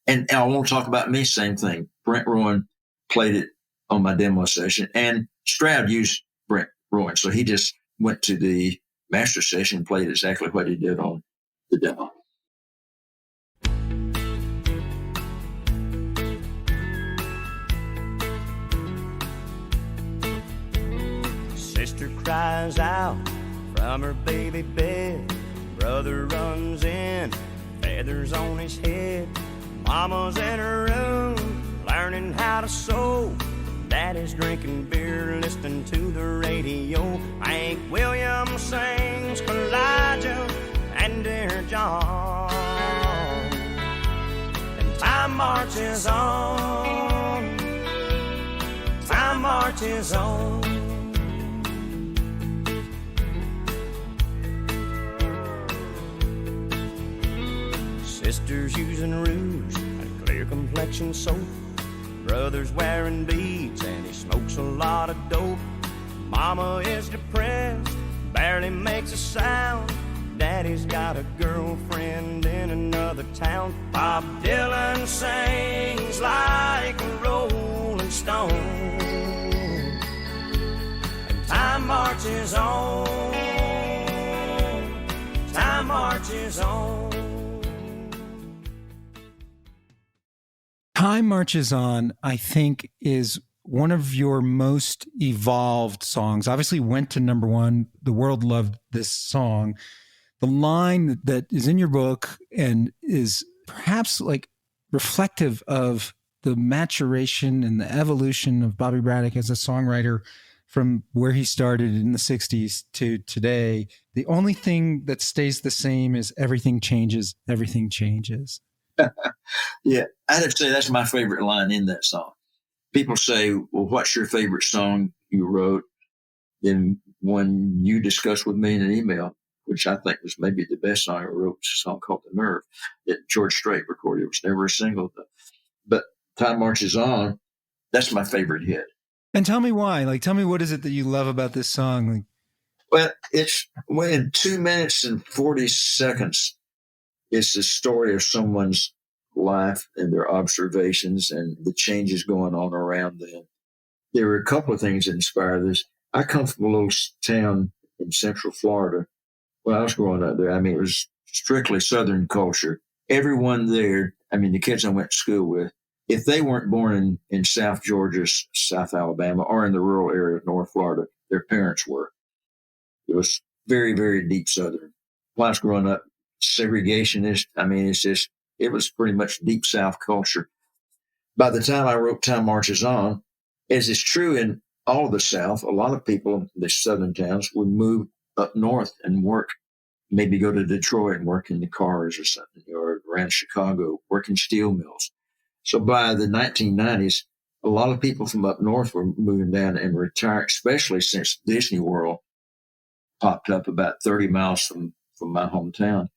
And I want to talk about me, same thing. Brent Rowan played it on my demo session, and Stroud used Brent Rowan. So he just went to the master session and played exactly what he did on the demo. Sister cries out from her baby bed. Brother runs in, feathers on his head. Mama's in her room, learning how to sew. Daddy's drinking beer, listening to the radio. Hank Williams sings Elijah and Dear John. And time marches on. Time marches on. Sisters using rouge and clear complexion soap. Brother's wearing beads and he smokes a lot of dope. Mama is depressed, barely makes a sound. Daddy's got a girlfriend in another town. Bob Dylan sings like a rolling stone. And time marches on. Time marches on. Time Marches On, I think, is one of your most evolved songs. Obviously went to number one. The world loved this song. The line that is in your book and is perhaps like reflective of the maturation and the evolution of Bobby Braddock as a songwriter from where he started in the 60s to today. The only thing that stays the same is everything changes, everything changes. Yeah, I'd say that's my favorite line in that song. People say, well, what's your favorite song you wrote? Then when you discuss with me in an email, which I think was maybe the best song I wrote, was a song called The Nerve that George Strait recorded. It was never a single, but Time Marches On, that's my favorite hit. And tell me why. Like, tell me what is it that you love about this song? Like, well, it's in 2 minutes and 40 seconds, it's the story of someone's life and their observations and the changes going on around them. There were a couple of things that inspired this. I come from a little town in Central Florida. When I was growing up there, I mean, it was strictly Southern culture. Everyone there, I mean, the kids I went to school with, if they weren't born in South Georgia, South Alabama, or in the rural area of North Florida, their parents were. It was very, very deep Southern. When I was growing up, segregationist, I mean, it was pretty much deep South culture. By the time I wrote Time Marches On, as is true in all of the South, a lot of people in the southern towns would move up north and work, maybe go to Detroit and work in the cars or something, or around Chicago, work in steel mills. So by the 1990s, a lot of people from up north were moving down and retiring, especially since Disney World popped up about 30 miles from my hometown.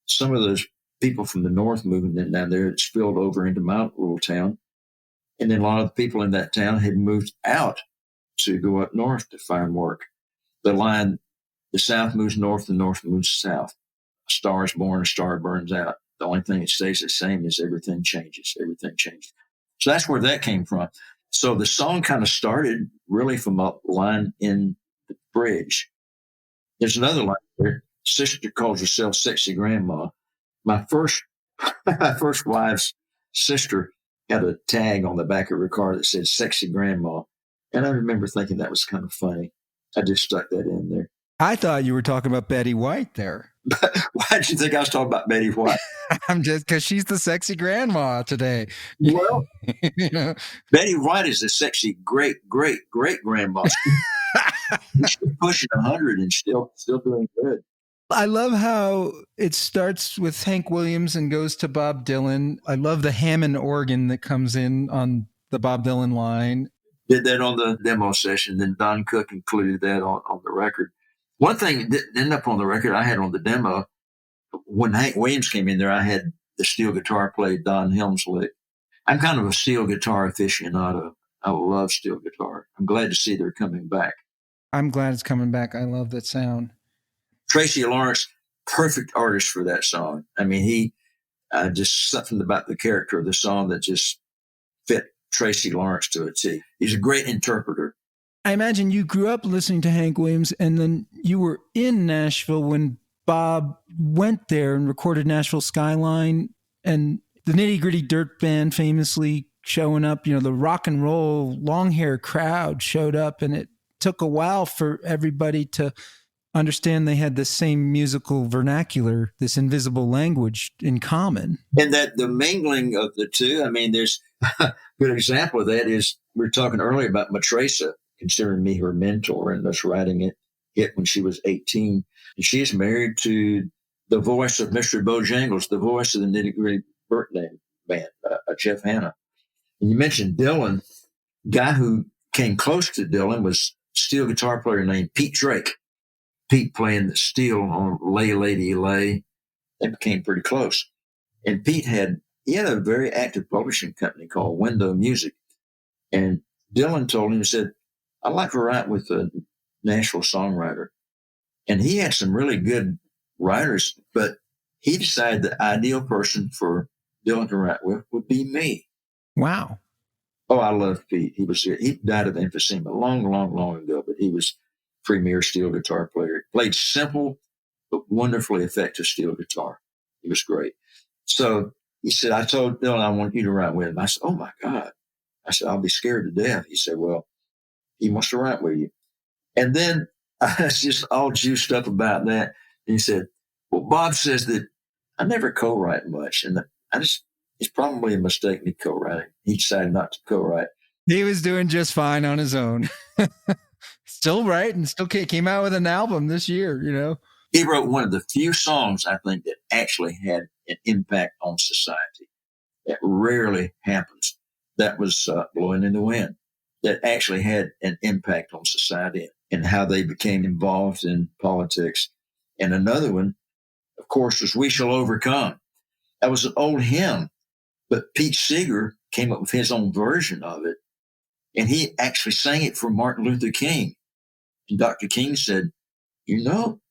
Some of those people from the north moving in down there, it spilled over into my little town. And then a lot of the people in that town had moved out to go up north to find work. The south moves north, the north moves south. A star is born, a star burns out. The only thing that stays the same is everything changes. Everything changes. So that's where that came from. So the song kind of started really from a line in the bridge. There's another line there. Sister calls herself Sexy Grandma. My first wife's sister had a tag on the back of her car that said Sexy Grandma. And I remember thinking that was kind of funny. I just stuck that in there. I thought you were talking about Betty White there. Why did you think I was talking about Betty White? I'm just because she's the sexy grandma today. Well, You know? Betty White is a sexy great grandma. She's pushing 100 and still doing good. I love how it starts with Hank Williams and goes to Bob Dylan. I love the Hammond organ that comes in on the Bob Dylan line. Did that on the demo session. Then Don Cook included that on the record. One thing that didn't end up on the record I had on the demo, when Hank Williams came in there, I had the steel guitar played Don Helmsley. I'm kind of a steel guitar aficionado. I love steel guitar. I'm glad to see they're coming back. I'm glad it's coming back. I love that sound. Tracy Lawrence, perfect artist for that song. I mean, he just something about the character of the song that just fit Tracy Lawrence to a T. He's a great interpreter. I imagine you grew up listening to Hank Williams, and then you were in Nashville when Bob went there and recorded Nashville Skyline, and the Nitty Gritty Dirt Band famously showing up. You know, the rock and roll long hair crowd showed up, and it took a while for everybody to understand they had the same musical vernacular, this invisible language in common. And that the mingling of the two, I mean, there's a good example of that is we were talking earlier about Matresa, considering me her mentor and us writing it when she was 18. And she's married to the voice of Mr. Bojangles, the voice of the Nitty Gritty Dirt Band, Jeff Hanna. And you mentioned Dylan. Guy who came close to Dylan was a steel guitar player named Pete Drake. Pete playing the steel on Lay Lady Lay. They became pretty close. And Pete had a very active publishing company called Window Music. And Dylan told him, he said, I'd like to write with a Nashville songwriter. And he had some really good writers, but he decided the ideal person for Dylan to write with would be me. Wow. Oh, I love Pete. He died of emphysema long ago, but he was premier steel guitar player. Played simple, but wonderfully effective steel guitar. He was great. So he said, I told Dylan, I want you to write with him. I said, oh my God. I said, I'll be scared to death. He said, well, he wants to write with you. And then I was just all juiced up about that. And he said, well, Bob says that I never co-write much. And it's probably a mistake me co-writing. He decided not to co-write. He was doing just fine on his own. Still writing, still came out with an album this year, you know. He wrote one of the few songs, I think, that actually had an impact on society. That rarely happens. That was Blowing in the Wind. That actually had an impact on society and how they became involved in politics. And another one, of course, was We Shall Overcome. That was an old hymn, but Pete Seeger came up with his own version of it. And he actually sang it for Martin Luther King. And Dr. King said,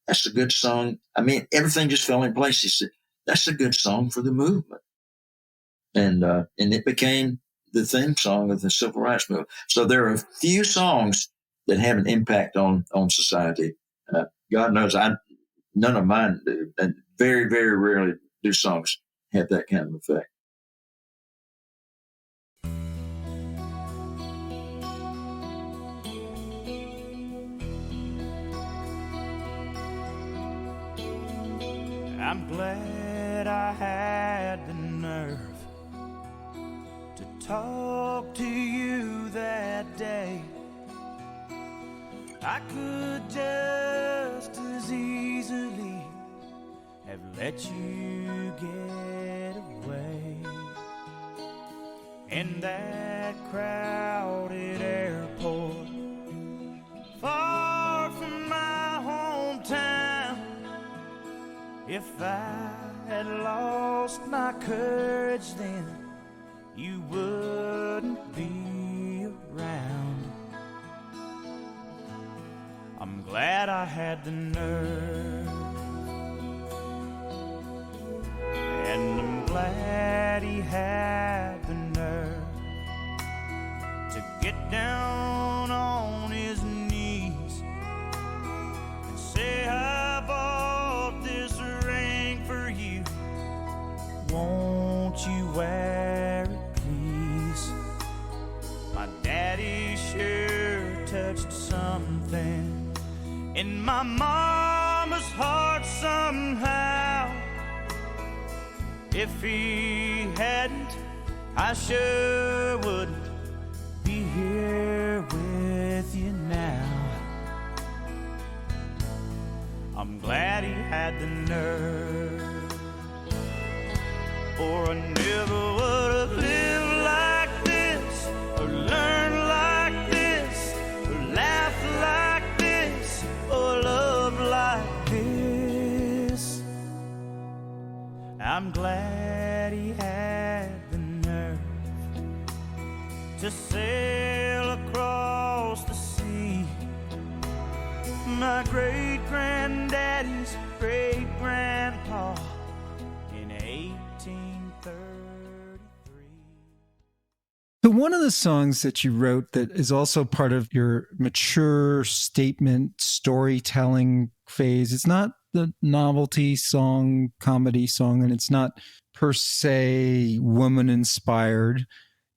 that's a good song. I mean, everything just fell in place. He said, that's a good song for the movement. And it became the theme song of the civil rights movement. So there are a few songs that have an impact on society. God knows none of mine do. And very, very rarely do songs have that kind of effect. I'm glad I had the nerve to talk to you that day. I could just as easily have let you get away. In that crowded airport, far from my hometown, if I had lost my courage then, you wouldn't be around. I'm glad I had the nerve, and I'm glad he had the nerve to get down on his knees and say, I bought this ring for you, won't you wear it please? My daddy sure touched something in my mama's heart somehow. If he hadn't, I sure wouldn't be here with you now. I'm glad he had the nerve, or I never would have lived like this, or learned like this, or laughed like this, or loved like this. I'm glad he had the nerve to sail across the sea. My great-granddaddy's great-grandpa in 1833. So one of the songs that you wrote that is also part of your mature statement storytelling phase, it's not the novelty song, comedy song, and it's not per se woman inspired,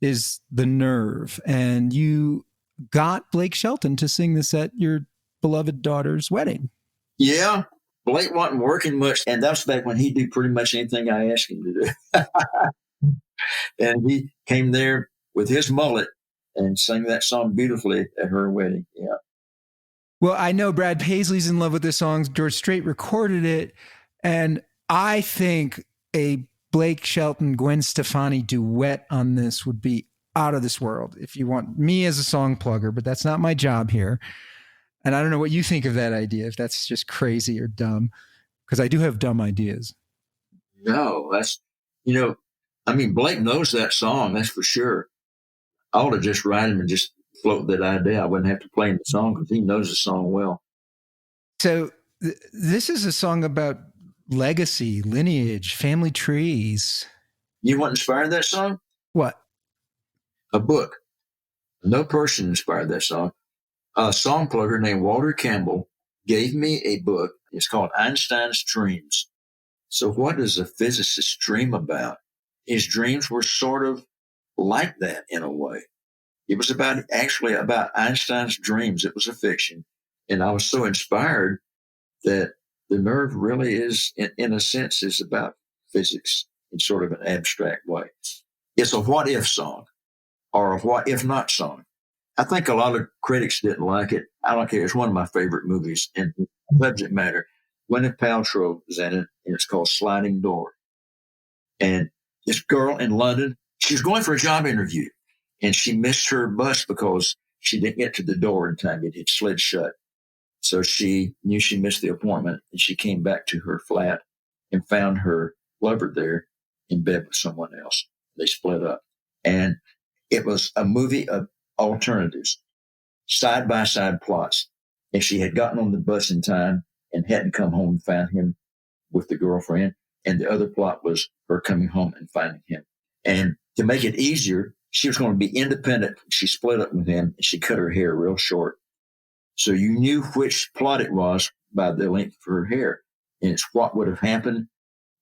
is The Nerve. And you got Blake Shelton to sing this at your beloved daughter's wedding. Yeah, Blake wasn't working much, and that was back when he'd do pretty much anything I asked him to do. And he came there with his mullet and sang that song beautifully at her wedding. Yeah. Well, I know Brad Paisley's in love with this song. George Strait recorded it. And I think a Blake Shelton, Gwen Stefani duet on this would be out of this world if you want me as a song plugger, but that's not my job here. And I don't know what you think of that idea, if that's just crazy or dumb, because I do have dumb ideas. No, that's, Blake knows that song, that's for sure. I ought to just write him and just float that idea. I wouldn't have to play him the song because he knows the song well. So this is a song about legacy, lineage, family trees. You what inspired that song? What? A book. No person inspired that song. A song plugger named Walter Campbell gave me a book. It's called Einstein's Dreams. So what does a physicist dream about? His dreams were sort of like that in a way. It was actually about Einstein's dreams. It was a fiction. And I was so inspired that The Nerve really is, in a sense, is about physics in sort of an abstract way. It's a what if song or a what if not song. I think a lot of critics didn't like it. I don't care. It's one of my favorite movies. And subject matter, Gwyneth Paltrow is in it, and it's called Sliding Door. And this girl in London, she was going for a job interview, and she missed her bus because she didn't get to the door in time. It had slid shut. So she knew she missed the appointment, and she came back to her flat and found her lover there in bed with someone else. They split up. And it was a movie of alternatives, side-by-side plots. If she had gotten on the bus in time and hadn't come home and found him with the girlfriend, and the other plot was her coming home and finding him. And to make it easier, she was going to be independent. She split up with him, and she cut her hair real short. So you knew which plot it was by the length of her hair. And it's what would have happened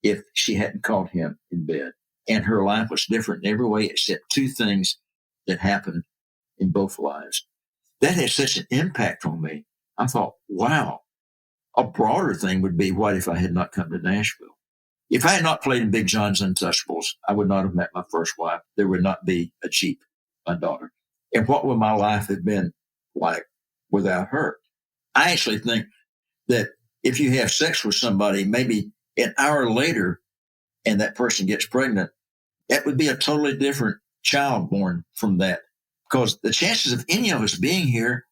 if she hadn't caught him in bed. And her life was different in every way except two things that happened in both lives. That had such an impact on me. I thought, wow, a broader thing would be, what if I had not come to Nashville? If I had not played in Big John's Untouchables, I would not have met my first wife. There would not be a Jeep, my daughter. And what would my life have been like without her? I actually think that if you have sex with somebody, maybe an hour later, and that person gets pregnant, that would be a totally different child born from that. Because the chances of any of us being here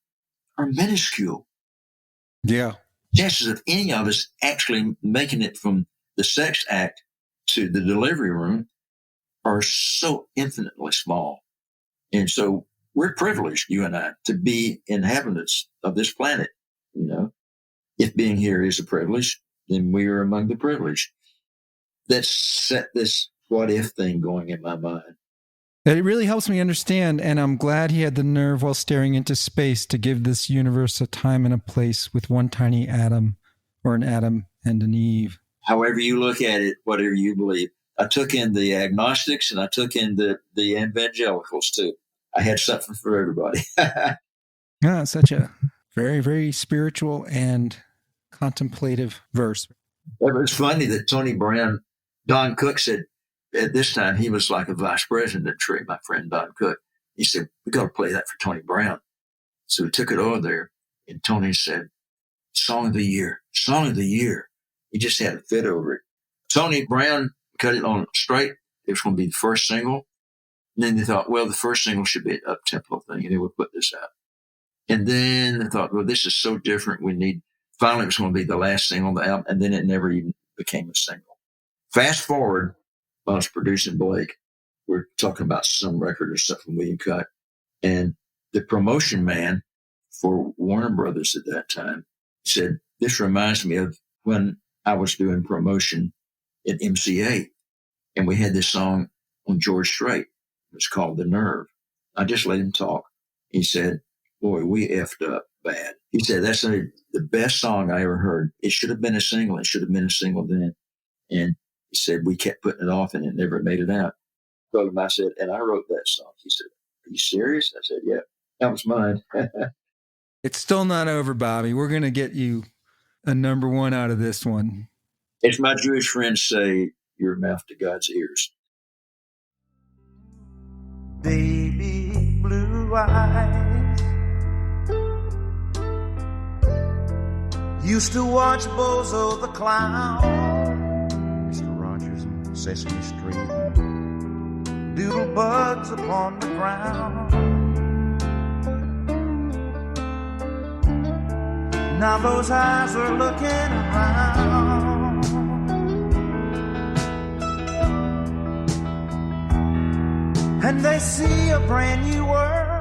are minuscule. Yeah. Chances of any of us actually making it from the sex act to the delivery room are so infinitely small. And so we're privileged, you and I, to be inhabitants of this planet. You know, if being here is a privilege, then we are among the privileged. That set this what if thing going in my mind. It really helps me understand, and I'm glad he had the nerve while staring into space to give this universe a time and a place with one tiny atom, or an Adam and an Eve. However you look at it, whatever you believe. I took in the agnostics and I took in the evangelicals too. I had something for everybody. Yeah, such a very, very spiritual and contemplative verse. It was funny that Tony Brown, Don Cook said, at this time, he was like a vice president at Tree, my friend Don Cook. He said, we got to play that for Tony Brown. So we took it over there, and Tony said, Song of the Year, Song of the Year. He just had a fit over it. Tony Brown cut it on straight. It was going to be the first single. And then they thought, well, the first single should be an up-tempo thing, and they would put this out. And then they thought, well, this is so different. Finally, it was going to be the last single on the album, and then it never even became a single. Fast forward, while I was producing Blake, we're talking about some record or something we had cut. And the promotion man for Warner Brothers at that time said, this reminds me of when I was doing promotion at MCA. And we had this song on George Strait. It was called The Nerve. I just let him talk. He said, boy, we effed up bad. He said, that's the best song I ever heard. It should have been a single. It should have been a single then. And he said, we kept putting it off and it never made it out. I told him, I said, and I wrote that song. He said, are you serious? I said, yeah, that was mine. It's still not over, Bobby. We're going to get you a number one out of this one. As my Jewish friends say, your mouth to God's ears. Baby blue eyes used to watch Bozo the Clown, Mr. Rogers and Sesame Street, doodle bugs upon the ground. Now those eyes are looking around, and they see a brand new world.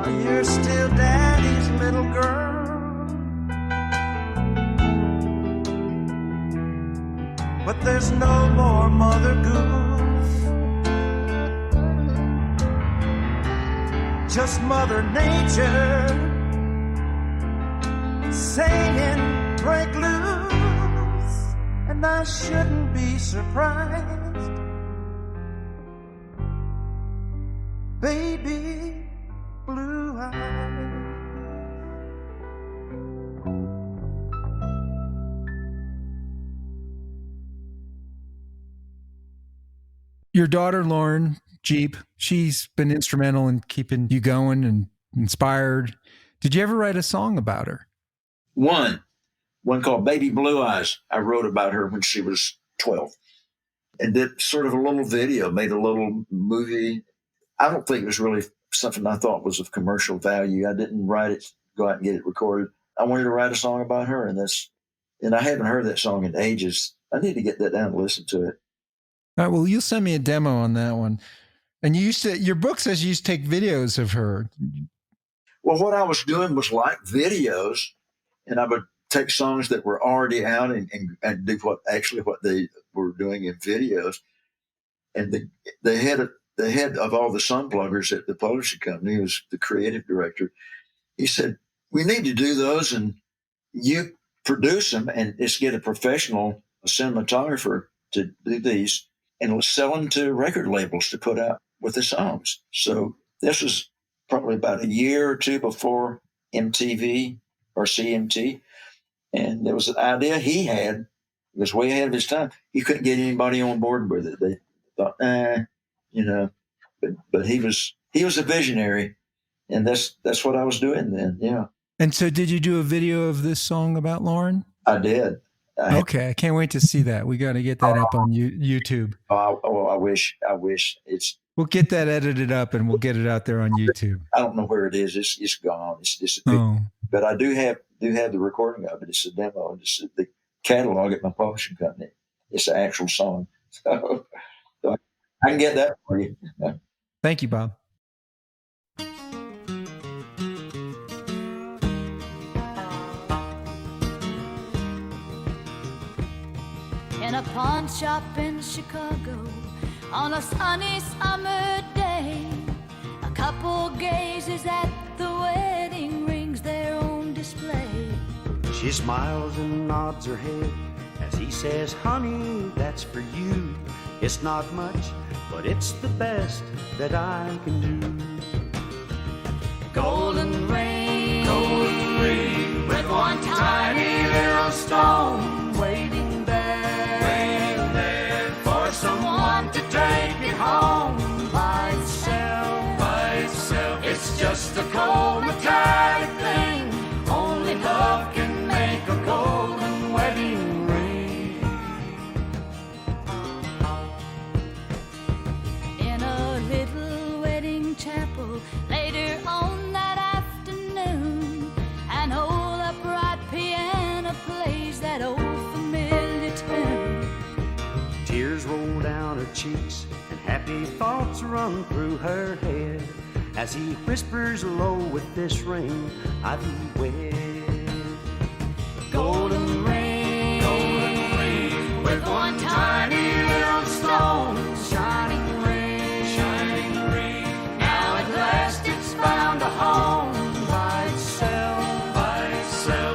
Oh, you're still daddy's little girl, but there's no more Mother Goose, just Mother Nature saying break loose, and I shouldn't be surprised. Baby blue eyes. Your daughter, Lauren Jeep, she's been instrumental in keeping you going and inspired. Did you ever write a song about her? One called Baby Blue Eyes. I wrote about her when she was 12 and did sort of a little video, made a little movie. I don't think it was really something I thought was of commercial value. I didn't write it, go out and get it recorded. I wanted to write a song about her, and I haven't heard that song in ages. I need to get that down and listen to it. All right, well, you'll send me a demo on that one. And your book says you used to take videos of her. Well, what I was doing was like videos, and I would take songs that were already out and do what they were doing in videos. And the head of all the song pluggers at the publishing company, who was the creative director, he said, we need to do those, and you produce them, and just get a professional cinematographer to do these, and we'll sell them to record labels to put out with the songs. So this was probably about a year or two before MTV or CMT. And there was an idea he had. It was way ahead of his time. He couldn't get anybody on board with it. They thought, but he was a visionary, and that's what I was doing then. Yeah. And so did you do a video of this song about Lauren? I did. Okay. I can't wait to see that. We got to get that up on YouTube. I wish We'll get that edited up and we'll get it out there on YouTube. I don't know where it is. It's gone. It's disappeared. But I do have the recording of it. It's a demo. It's the catalog at my publishing company. It's an actual song. So I can get that for you. Thank you, Bob. In a pawn shop in Chicago on a sunny summer day, a couple gazes at the wedding rings there on display. She smiles and nods her head as he says, honey, that's for you. It's not much, but it's the best that I can do. Golden ring with one tiny little stone waiting there for someone to take it home by itself. It's just a cold metallic thing. Only love can make a golden wedding ring. In a little wedding chapel later on that afternoon, an old upright piano plays that old familiar tune. Tears roll down her cheeks and happy thoughts run through her head as he whispers low, with this ring I thee wed. Golden ring with one tiny little stone, shining ring. Now at last it's found a home by itself.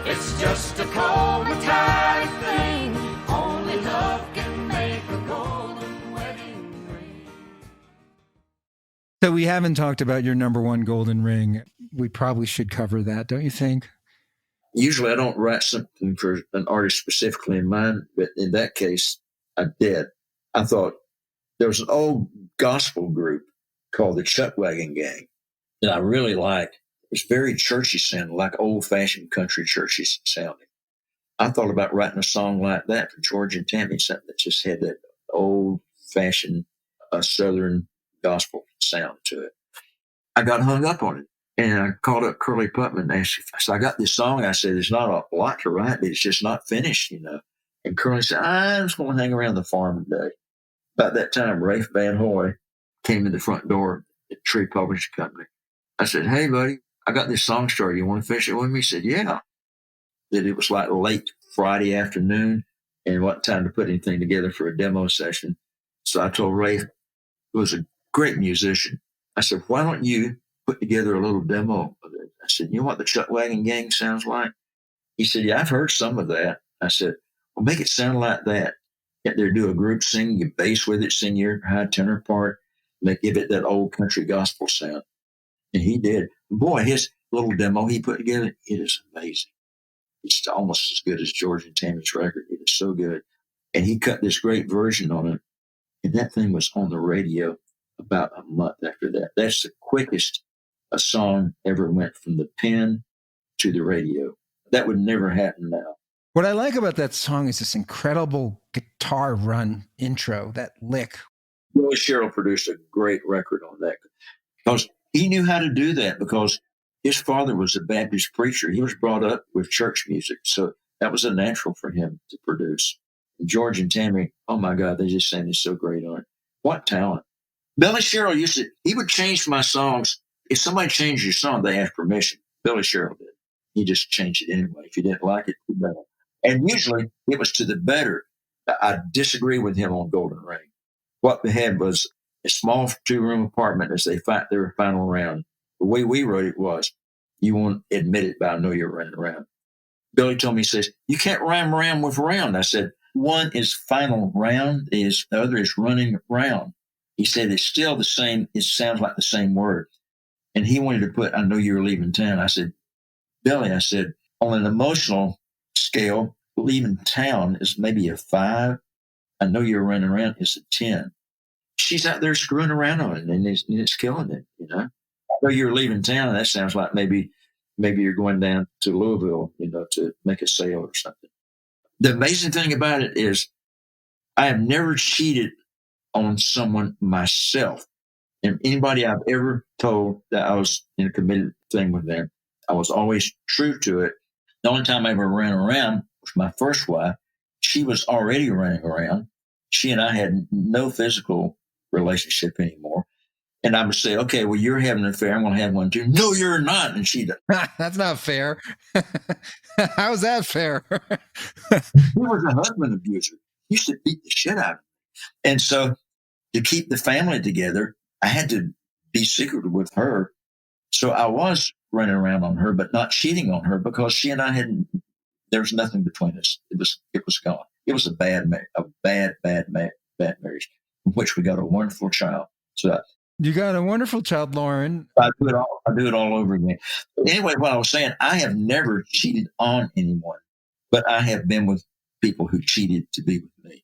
It's just a cold metallic thing. Only love can make a golden wedding ring. So we haven't talked about your number one golden ring. We probably should cover that, don't you think? Usually I don't write something for an artist specifically in mind, but in that case, I did. I thought there was an old gospel group called the Chuckwagon Gang that I really liked. It was very churchy sounding, like old-fashioned country churchy sounding. I thought about writing a song like that for George and Tammy, something that just had that old-fashioned Southern gospel sound to it. I got hung up on it. And I called up Curly Putman and asked, I got this song. I said, there's not a lot to write, but it's just not finished, And Curly said, I just want to hang around the farm today. About that time, Rafe Van Hoy came in the front door at Tree Publishing Company. I said, hey, buddy, I got this song started. You want to finish it with me? He said, yeah. That it was like late Friday afternoon and wasn't time to put anything together for a demo session. So I told Rafe, who was a great musician, I said, why don't you put together a little demo of it? I said, you know what the Chuckwagon Gang sounds like? He said, yeah, I've heard some of that. I said, well, make it sound like that. Get there, do a group sing, you bass with it, sing your high tenor part, give it that old country gospel sound. And he did. Boy, his little demo he put together, it is amazing. It's almost as good as George and Tammy's record. It is so good. And he cut this great version on it. And that thing was on the radio about a month after that. That's the quickest a song ever went from the pen to the radio. That would never happen now. What I like about that song is this incredible guitar run intro, that lick. Billy Sherrill produced a great record on that because he knew how to do that because his father was a Baptist preacher. He was brought up with church music. So that was a natural for him to produce. And George and Tammy, oh my God, they just sounded so great on it. What talent. Billy Sherrill he would change my songs. If somebody changed your song, they asked permission. Billy Sherrill did. He just changed it anyway. If you didn't like it, you better. And usually it was to the better. I disagree with him on Golden Ring. What they had was a small 2-room apartment as they fight their final round. The way we wrote it was, You won't admit it, but I know you're running around. Billy told me, he says, you can't rhyme around with round. I said, one is final round, the other is running round. He said, it's still the same. It sounds like the same word. And he wanted to put, I know you're leaving town. I said, Billy, I said, on an emotional scale, leaving town is maybe a 5. I know you're running around is a 10. She's out there screwing around on it, and it's killing it, you know. I know you're leaving town. That sounds like maybe you're going down to Louisville, you know, to make a sale or something. The amazing thing about it is I have never cheated on someone myself. And anybody I've ever told that I was in a committed thing with them, I was always true to it. The only time I ever ran around was my first wife. She was already running around. She and I had no physical relationship anymore. And I would say, okay, well, you're having an affair. I'm going to have one too. No, you're not. And she does. That's not fair. How is that fair? He was a husband abuser. He used to beat the shit out of me. And so to keep the family together, I had to be secretive with her. So I was running around on her, but not cheating on her because she and I there was nothing between us. It was gone. It was a bad marriage, from which we got a wonderful child. So you got a wonderful child, Lauren. I do it all over again. Anyway, what I was saying, I have never cheated on anyone, but I have been with people who cheated to be with me.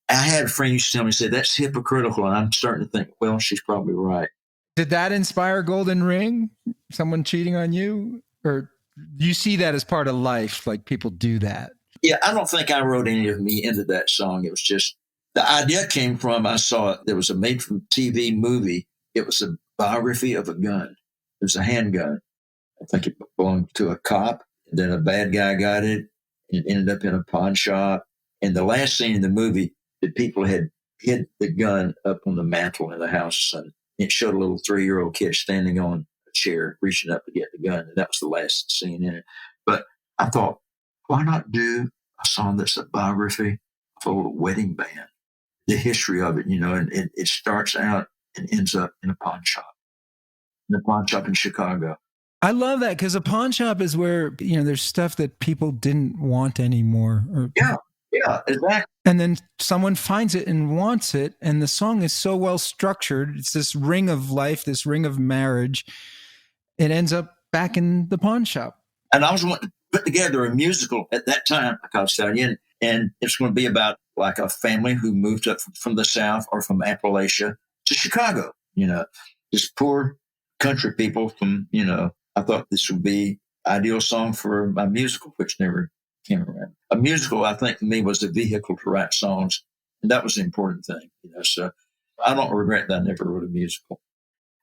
I had a friend used to tell me, say, that's hypocritical. And I'm starting to think, well, she's probably right. Did that inspire Golden Ring? Someone cheating on you? Or do you see that as part of life? Like people do that? Yeah, I don't think I wrote any of me into that song. It was just, the idea came from, I saw it. There was a made from TV movie. It was a biography of a gun. It was a handgun. I think it belonged to a cop. And then a bad guy got it. And it ended up in a pawn shop. And the last scene in the movie, the people had hid the gun up on the mantle in the house. And it showed a little 3-year-old kid standing on a chair, reaching up to get the gun. And that was the last scene in it. But I thought, why not do a song that's a biography of a little wedding band? The history of it, you know, and it starts out and ends up in a pawn shop in Chicago. I love that because a pawn shop is where, you know, there's stuff that people didn't want anymore. Yeah, exactly. And then someone finds it and wants it. And the song is so well structured. It's this ring of life, this ring of marriage. It ends up back in the pawn shop. And I was wanting to put together a musical at that time, I called Stallion, and it's going to be about like a family who moved up from the South or from Appalachia to Chicago, you know, just poor country people from, you know, I thought this would be ideal song for my musical, which never came around. A musical, I think, for me was a vehicle to write songs. And that was the important thing, you know, so I don't regret that I never wrote a musical.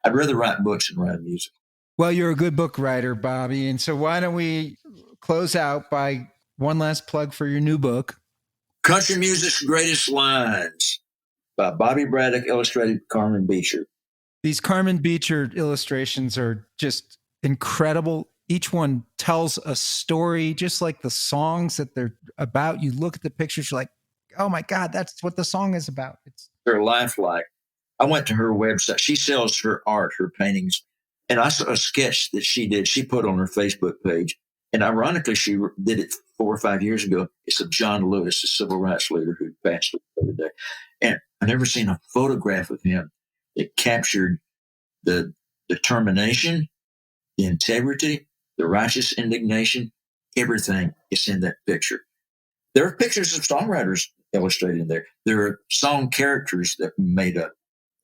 I'd rather write books than write a musical. Well, you're a good book writer, Bobby. And so why don't we close out by one last plug for your new book. Country Music's Greatest Lines by Bobby Braddock, illustrated Carmen Beecher. These Carmen Beecher illustrations are just incredible. Each one tells a story, just like the songs that they're about. You look at the pictures, you're like, oh my God, that's what the song is about. They're lifelike. I went to her website. She sells her art, her paintings. And I saw a sketch that she did. She put on her Facebook page. And ironically, she did it 4 or 5 years ago. It's of John Lewis, a civil rights leader who passed away today. And I've never seen a photograph of him that captured the determination, the integrity, the righteous indignation. Everything is in that picture. There are pictures of songwriters illustrated in there. There are song characters that made up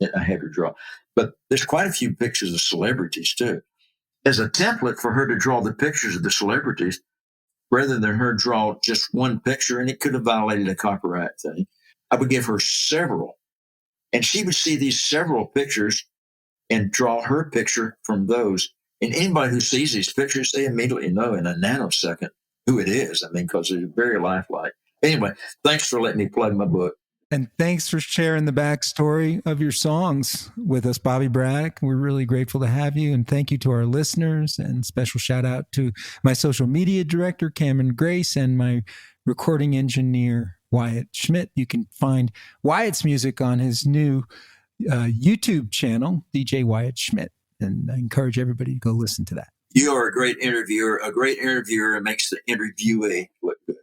that I had her draw. But there's quite a few pictures of celebrities too. As a template for her to draw the pictures of the celebrities, rather than her draw just one picture, and it could have violated a copyright thing, I would give her several. And she would see these several pictures and draw her picture from those. And anybody who sees these pictures, they immediately know in a nanosecond who it is. I mean, because they're very lifelike. Anyway, thanks for letting me plug my book. And thanks for sharing the backstory of your songs with us, Bobby Braddock. We're really grateful to have you. And thank you to our listeners. And special shout out to my social media director, Cameron Grace, and my recording engineer, Wyatt Schmidt. You can find Wyatt's music on his new YouTube channel, DJ Wyatt Schmidt. And I encourage everybody to go listen to that. You are a great interviewer. A great interviewer makes the interviewee look good.